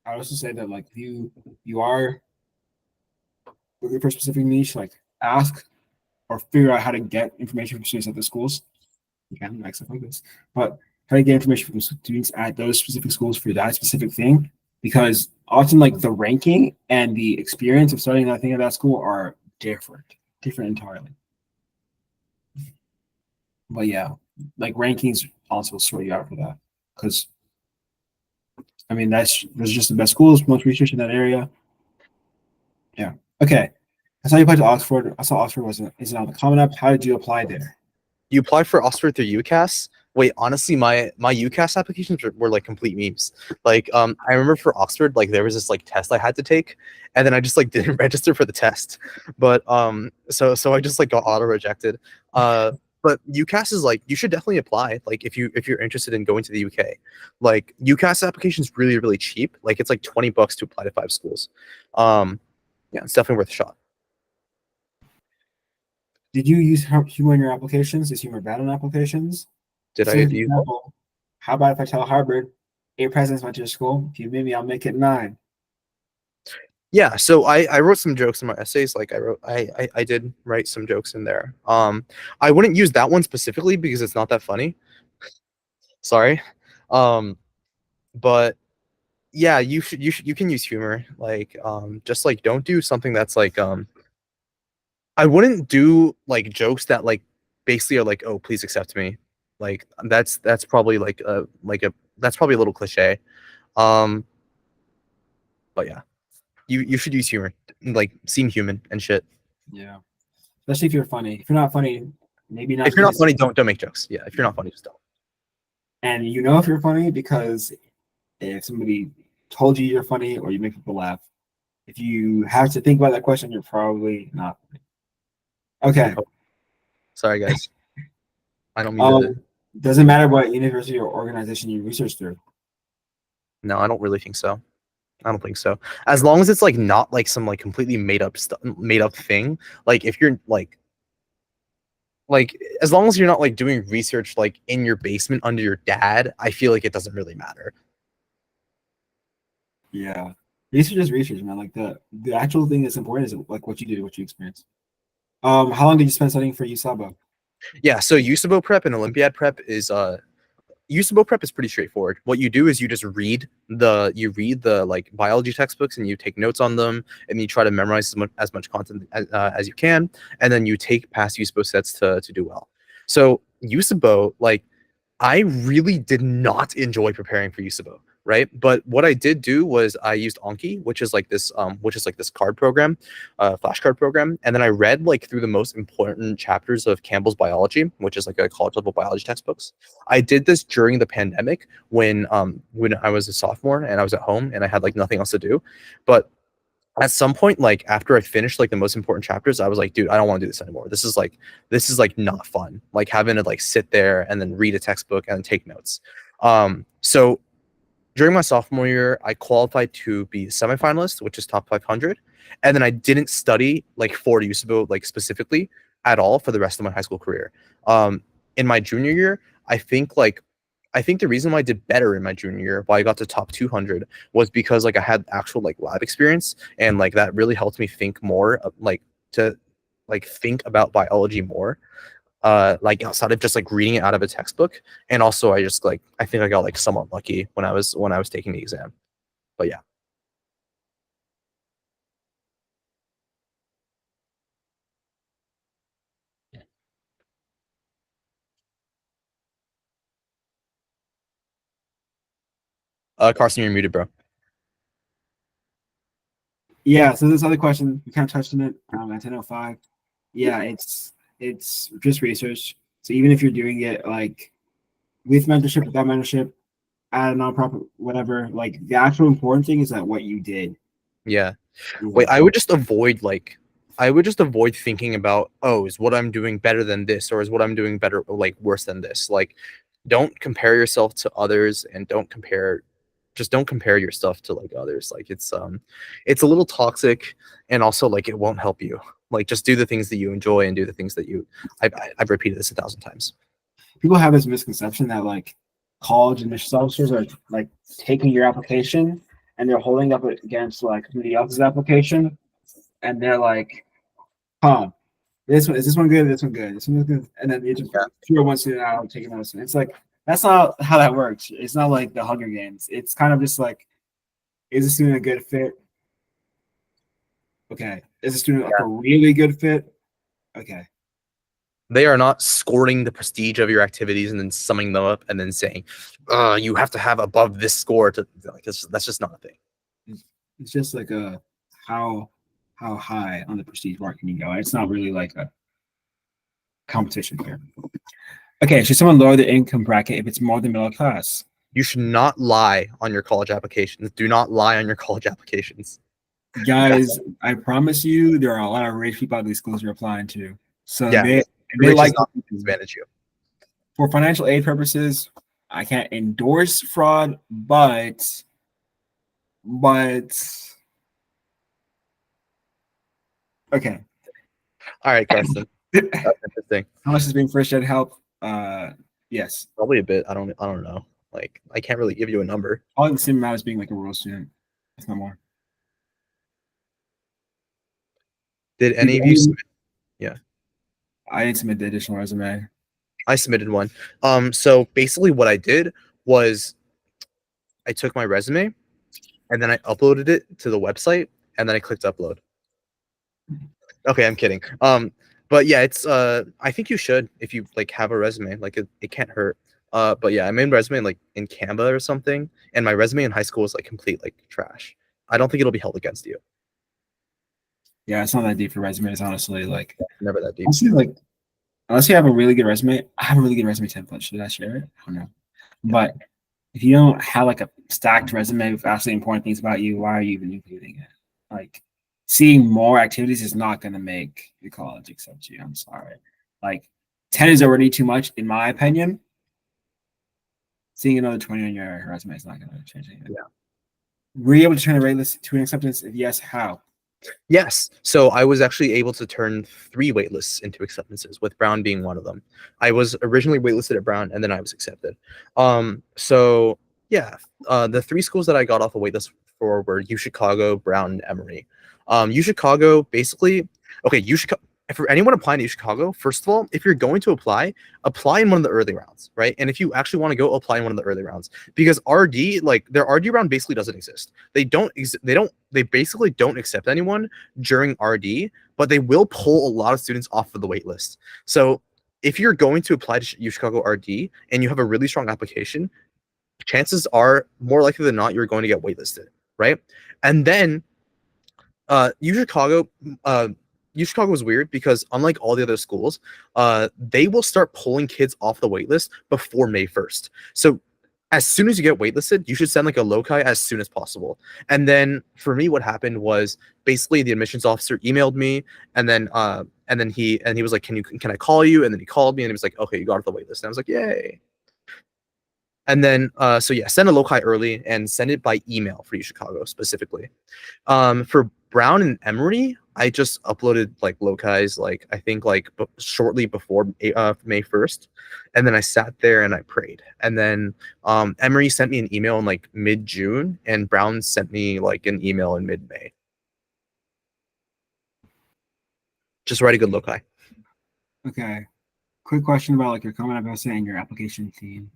I would also say that like you are looking for a specific niche, like ask or figure out how to get information from students at the schools. You can like stuff like this, but how to get information from students at those specific schools for that specific thing, because often like the ranking and the experience of studying that thing at that school are different entirely. But yeah, like rankings also sort you out for that, because I mean those are just the best schools, most research in that area. Yeah. Okay. I saw you applied to Oxford. I saw Oxford isn't on the Common App. How did you apply there? You apply for Oxford through UCAS. Wait, honestly, my UCAS applications were like complete memes. Like, I remember for Oxford, like there was this like test I had to take, and then I just like didn't register for the test. But so I just like got auto rejected. But UCAS is like you should definitely apply. Like if you're interested in going to the UK, like UCAS application is really cheap. Like it's like $20 to apply to 5 schools. Yeah, it's definitely worth a shot. Did you use humor in your applications? Is humor bad on applications? Did I So, for use example, how about if I tell Harvard, 8 presidents went to your school? If you meet me, I'll make it 9. Yeah, so I wrote some jokes in my essays. Like I did write some jokes in there. I wouldn't use that one specifically because it's not that funny. Sorry. Um, but yeah, you can use humor. Like just like don't do something that's like I wouldn't do like jokes that like basically are like, oh, please accept me. Like that's probably like a that's probably a little cliche. Um, but yeah, you should use humor. Like seem human and shit. Yeah. Especially if you're funny. If you're not funny, maybe If not you're not because, funny, don't make jokes. Yeah, if you're not funny, just don't. and you know if you're funny because if somebody told you you're funny or you make people laugh. If you have to think about that question, you're probably not funny. Okay. Oh, sorry, guys. I don't mean to. Um, doesn't matter what university or organization you research through. No, I don't really think so. I don't think so. As long as it's like not like some like completely made up stuff, made up thing. Like if you're like as long as you're not like doing research like in your basement under your dad, I feel like it doesn't really matter. Yeah. Research is research, man. Like the actual thing that's important is like what you do, what you experience. How long did you spend studying for USABA? Yeah. So USABO prep and Olympiad prep is USABO prep is pretty straightforward. What you do is you just read the like biology textbooks and you take notes on them and you try to memorize as much content as you can, and then you take past USABO sets to do well. So USABO, like I really did not enjoy preparing for USABO, right? But what I did do was I used Anki, which is like this card program, flashcard program, and then I read like through the most important chapters of Campbell's Biology, which is like a college level biology textbooks. I did this during the pandemic when I was a sophomore and I was at home and I had like nothing else to do, but at some point like after I finished like the most important chapters I was like, dude, I don't want to do this anymore. This is like not fun, like having to like sit there and then read a textbook and take notes. So during my sophomore year I qualified to be a semifinalist, which is top 500, and then I didn't study like for USABO like specifically at all for the rest of my high school career. In my junior year I think like I think the reason why I did better in my junior year, why I got to top 200, was because like I had actual like lab experience, and like that really helped me think more, like to like think about biology more, like outside of just like reading it out of a textbook. And also I just like I think I got like somewhat lucky when I was taking the exam. But yeah, Carson, you're muted, bro. Yeah, so this other question, we kind of touched on it at 10:05. Yeah, it's just research. So even if you're doing it like with mentorship, without mentorship, at a nonprofit, whatever, like the actual important thing is that what you did. Yeah. Yeah. Wait, I would just avoid thinking about, oh, is what I'm doing better than this, or is what I'm doing better like worse than this. Like, don't compare yourself to others, and don't compare your stuff to like others. Like it's a little toxic, and also like it won't help you. Like just do the things that you enjoy and do the things that you I've repeated this 1,000 times. People have this misconception that like college admissions officers are like taking your application and they're holding up it against like somebody else's application, and they're like, huh, this one is this one good, this one good, this one is good, and then you just Yeah. throw one student out and take another student. It's like that's not how that works. It's not like the Hunger Games. It's kind of just like, is a student a good fit? Okay. Is a student like a really good fit? Okay. They are not scoring the prestige of your activities and then summing them up and then saying, you have to have above this score to like that's just not a thing. It's just like a how how high on the prestige bar can you go? It's not really like a competition here. Okay, should someone lower the income bracket if it's more than middle class? You should not lie on your college applications. Do not lie on your college applications. Guys, I promise you, there are a lot of rich people out of these schools you're applying to. So Yeah, they rich is like not to disadvantage you. for financial aid purposes. I can't endorse fraud, but okay. All right, Carson. How That's interesting. much is being first gen help? Yes, Probably a bit. I don't know. Like I can't really give you a number. probably the same amount as being like a rural student, if not more. Did Did any of you any, submit? Yeah, I didn't submit the additional resume. I submitted one. So basically what I did was I took my resume and then I uploaded it to the website and then I clicked upload. Okay, I'm kidding. But yeah, it's I think you should if you like have a resume. Like it can't hurt. But yeah, I made a resume like in Canva or something, and my resume in high school was like complete like trash. I don't think it'll be held against you. Yeah, it's not that deep for resumes, honestly. Like, Never that deep. honestly, like unless you have a really good resume, I have a really good resume template. Should I share it? I don't know. Yeah. But if you don't have like a stacked resume with absolutely important things about you, why are you even including it? Like, seeing more activities is not going to make the college accept you. I'm sorry. Like, 10 is already too much, in my opinion. Seeing another 20 on your resume is not going to change anything. Yeah. Were you able to turn a rate list to an acceptance? If yes, how? Yes. So I was actually able to turn 3 waitlists into acceptances, with Brown being one of them. I was originally waitlisted at Brown and then I was accepted. So yeah, the 3 schools that I got off a waitlist for were U Chicago, Brown, and Emory. U Chicago basically, okay, for anyone applying to U Chicago, first of all, if you're going to apply in one of the early rounds, right? And if you actually want to go apply in one of the early rounds, because RD, like their RD round basically doesn't exist. They basically don't accept anyone during RD, but they will pull a lot of students off of the wait list. So if you're going to apply to U Chicago RD and you have a really strong application, chances are more likely than not you're going to get waitlisted, right? And then U Chicago, U Chicago was weird because unlike all the other schools, they will start pulling kids off the waitlist before May 1st. So as soon as you get waitlisted, you should send like a loci as soon as possible. And then for me, what happened was basically the admissions officer emailed me, and then he was like, can I call you? And then he called me and he was like, okay, you got off the waitlist. And I was like, yay. And then so yeah, send a loci early and send it by email for U Chicago specifically. For Brown and Emory, I just uploaded like locais like I think like shortly before May 1st, and then I sat there and I prayed, and then Emery sent me an email in like mid June, and Brown sent me like an email in mid May. Just write a good loci. Okay. Quick question about like your comment about saying your application theme.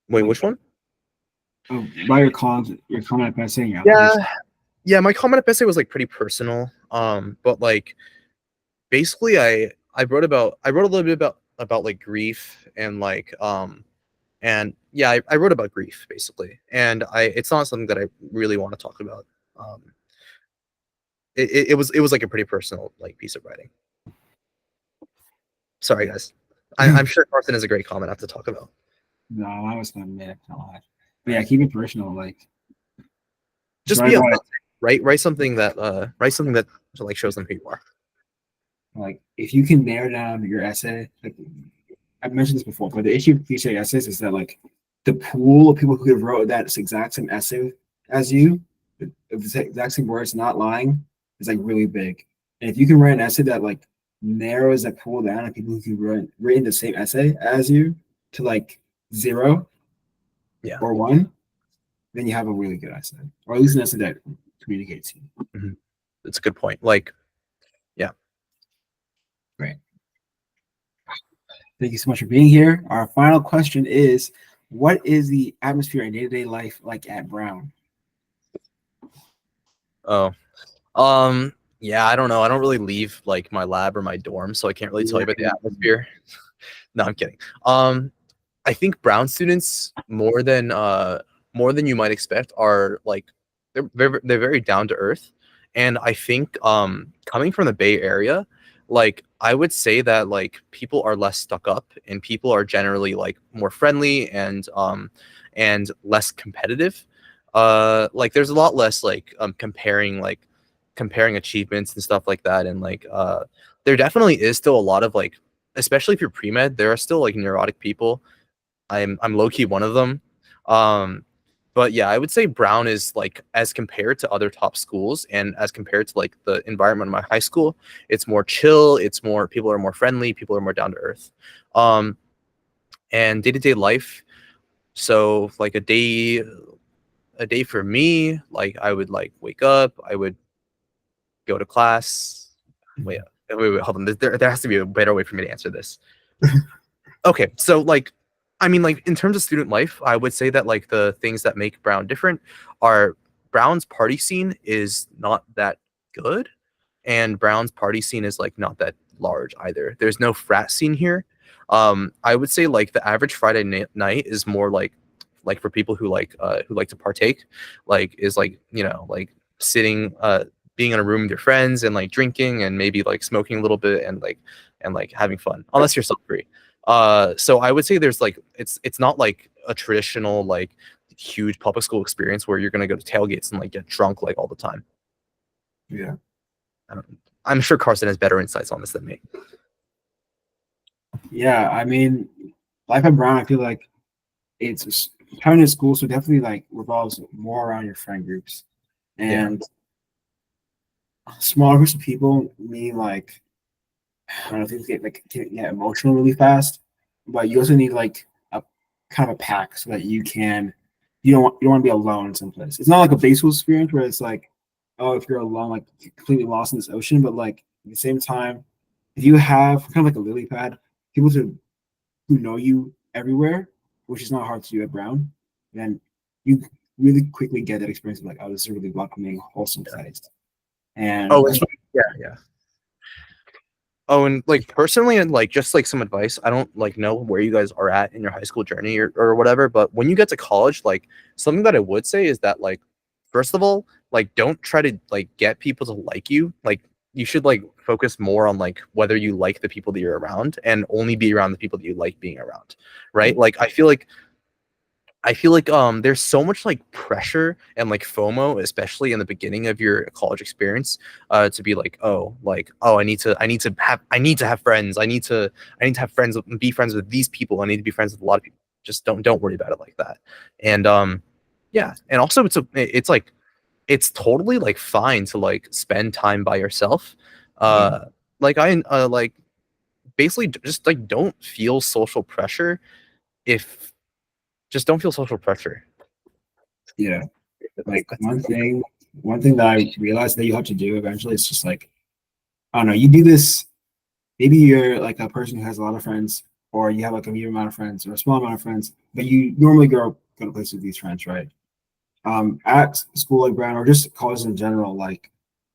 Wait, Like which one? about your comment about saying your Yeah, application. yeah. My comment essay was like pretty personal. But like basically, I wrote a little bit about like grief and yeah, I wrote about grief basically, and it's not something that I really want to talk about. Um, it was like a pretty personal like piece of writing. Sorry, guys. I'm sure Carson is a great comment I have to talk about. No, I was gonna admit a lot. But yeah, keep it personal. Like just Just write be about it. authentic. Write something that like shows them who you are. Like if you can narrow down your essay, like I've mentioned this before, but the issue with cliche essays is that like the pool of people who have wrote that exact same essay as you, the exact same words, not lying, is like really big. And if you can write an essay that like narrows that pool down of people who can written the same essay as you to like zero Yeah. or one, then you have a really good essay, or at least an essay that communicates you. Mm-hmm. It's a good point. Like, yeah. Great. Thank you so much for being here. Our final question is, what is the atmosphere and day-to-day life like at Brown? Oh, yeah. I don't know. I don't really leave like my lab or my dorm, so I can't really tell you about the atmosphere. No, I'm kidding. I think Brown students more than you might expect are like they're very down to earth, and I think coming from the Bay Area, like I would say that like people are less stuck up and people are generally like more friendly and less competitive. Like there's a lot less like comparing achievements and stuff like that, and like there definitely is still a lot of like, especially if you're pre-med, there are still like neurotic people. I'm low key one of them. Um, but yeah, I would say Brown is like as compared to other top schools and as compared to like the environment of my high school, it's more chill. It's more people are more friendly. People are more down to earth. Um, and day to day life. So like a day for me, like I would like wake up, I would go to class. Wait, hold on. There has to be a better way for me to answer this. Okay, so like I mean like in terms of student life, I would say that like the things that make Brown different are Brown's party scene is not that good, and Brown's party scene is like not that large either. There's no frat scene here. I would say like the average Friday night is more like for people who like to partake, like is like, you know, like sitting being in a room with your friends and like drinking and maybe like smoking a little bit and like having fun, unless you're self free. So I would say there's like it's not like a traditional like huge public school experience where you're gonna go to tailgates and like get drunk like all the time. Yeah. I'm sure Carson has better insights on this than me. Yeah. I mean, life at Brown, I feel like it's having a school, so definitely like revolves more around your friend groups. Yeah. And small groups of people mean like I don't know, things get emotional really fast, but you also need like a kind of a pack so that you don't want to be alone someplace. It's not like a baseball experience where it's like, oh, if you're alone, like you're completely lost in this ocean. But like at the same time, if you have kind of like a lily pad, people who know you everywhere, which is not hard to do at Brown, then you really quickly get that experience of like, oh, this is a really welcoming, wholesome place. And Oh, that's what, yeah, yeah. Oh, and like personally, and like just like some advice, I don't like know where you guys are at in your high school journey or whatever, but when you get to college, like something that I would say is that like first of all, like don't try to like get people to like you. Like you should like focus more on like whether you like the people that you're around and only be around the people that you like being around, right? Like I feel like there's so much like pressure and like FOMO, especially in the beginning of your college experience, to be like, oh, I need to have friends. I need to have friends be friends with these people. I need to be friends with a lot of people. Just don't worry about it like that. And yeah, and also it's like it's totally like fine to like spend time by yourself. Yeah. Like I like basically just like don't feel social pressure if just don't feel social pressure. Yeah. Like That's one thing that I realized that you have to do eventually is just like, I don't know, you do this, maybe you're like a person who has a lot of friends, or you have like a medium amount of friends or a small amount of friends, but you normally go to places with these friends, right? At school like Brown or just college in general, like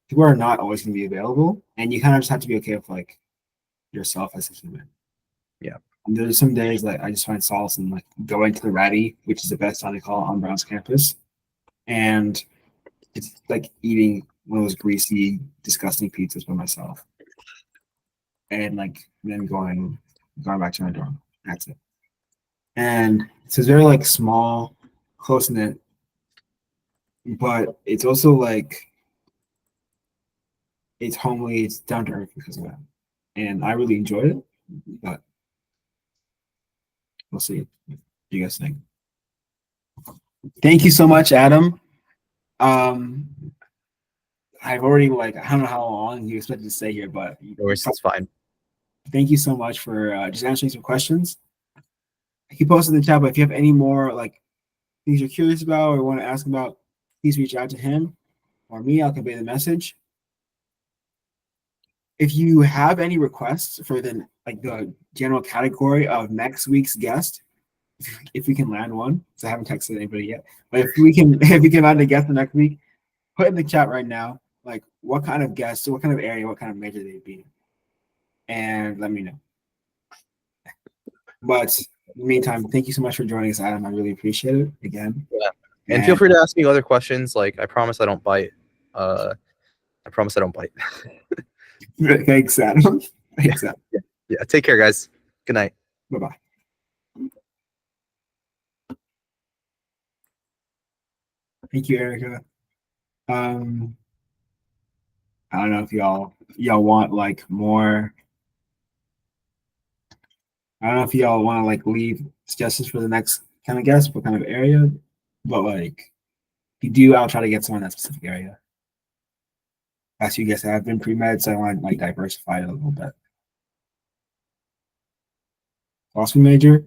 people are not always going to be available, and you kind of just have to be okay with like yourself as a human. yeah. And there's some days like I just find solace in like going to the Ratty, which is the best time to call it on Brown's campus, and it's like eating one of those greasy, disgusting pizzas by myself, and like then going back to my dorm. That's it. And so it's very like small, close knit, but it's also like it's homely, it's down to earth because of that. And I really enjoyed it, but we'll see what you guys think. Thank you so much, Adam. Um, I've already like I don't know how long you expected to stay here, but No worries, it's fine. thank you so much for just answering some questions. I can post in the chat, but if you have any more like things you're curious about or want to ask about, please reach out to him or me. I'll convey the message. If you have any requests for the general category of next week's guest, if we can land one, because I haven't texted anybody yet, but if we can land a guest for next week, put in the chat right now, like what kind of guest, what kind of area, what kind of major they'd be, and let me know. But in the meantime, thank you so much for joining us, Adam. I really appreciate it again. Yeah. And feel free to ask me other questions. Like I promise I don't bite. I promise I don't bite. Thanks, Adam. Yeah. Thanks, Adam. Yeah. Take care, guys. Good night. Bye bye. Thank you, Erica. I don't know if y'all want like more. I don't know if y'all want to like leave suggestions for the next kind of guest, what kind of area, but like if you do, I'll try to get someone in that specific area. As you guys have been pre-med, so I want to like diversify it a little bit. Philosophy major.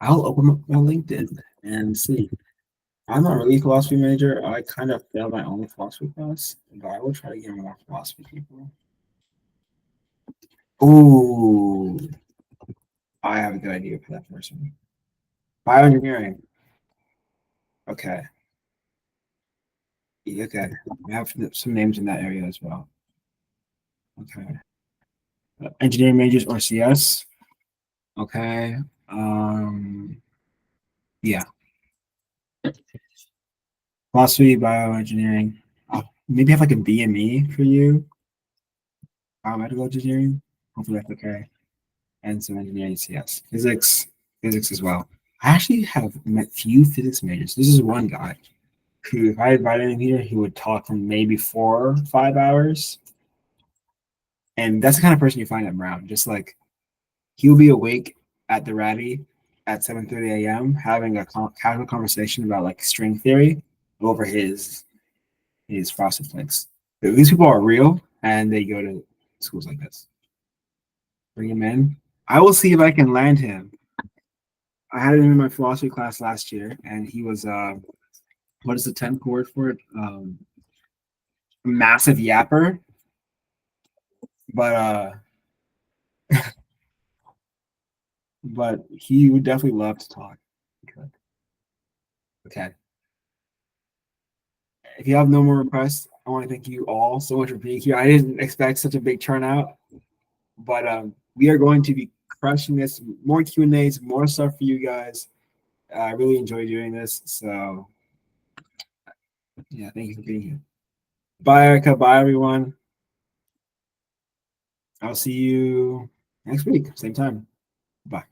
I'll open up my LinkedIn and see. I'm not really a philosophy major. I kind of failed my only philosophy class, but I will try to get more philosophy people. Ooh, I have a good idea for that person. Bioengineering. Okay. Okay. We have some names in that area as well. Okay. Engineering majors or CS. Okay. Yeah. Philosophy, bioengineering. Maybe have like a BME for you. Biomedical engineering. Hopefully that's okay. And some engineering CS. Physics as well. I actually have met few physics majors. This is one guy who, if I invited him here, he would talk for maybe 4 or 5 hours. And that's the kind of person you find at Brown. Just like he'll be awake at the Ratty at 7:30 a.m. having a casual conversation about like string theory over his frosted flakes. These people are real and they go to schools like this. Bring him in. I will see if I can land him. I had him in my philosophy class last year, and he was what is the 10th word for it? Massive yapper. But but he would definitely love to talk. Okay. If you have no more requests, I want to thank you all so much for being here. I didn't expect such a big turnout, but we are going to be crushing this. More Q&As, more stuff for you guys. I really enjoy doing this. So yeah, thank you for being here. Bye, Erica. Bye, everyone. I'll see you next week, same time. Bye.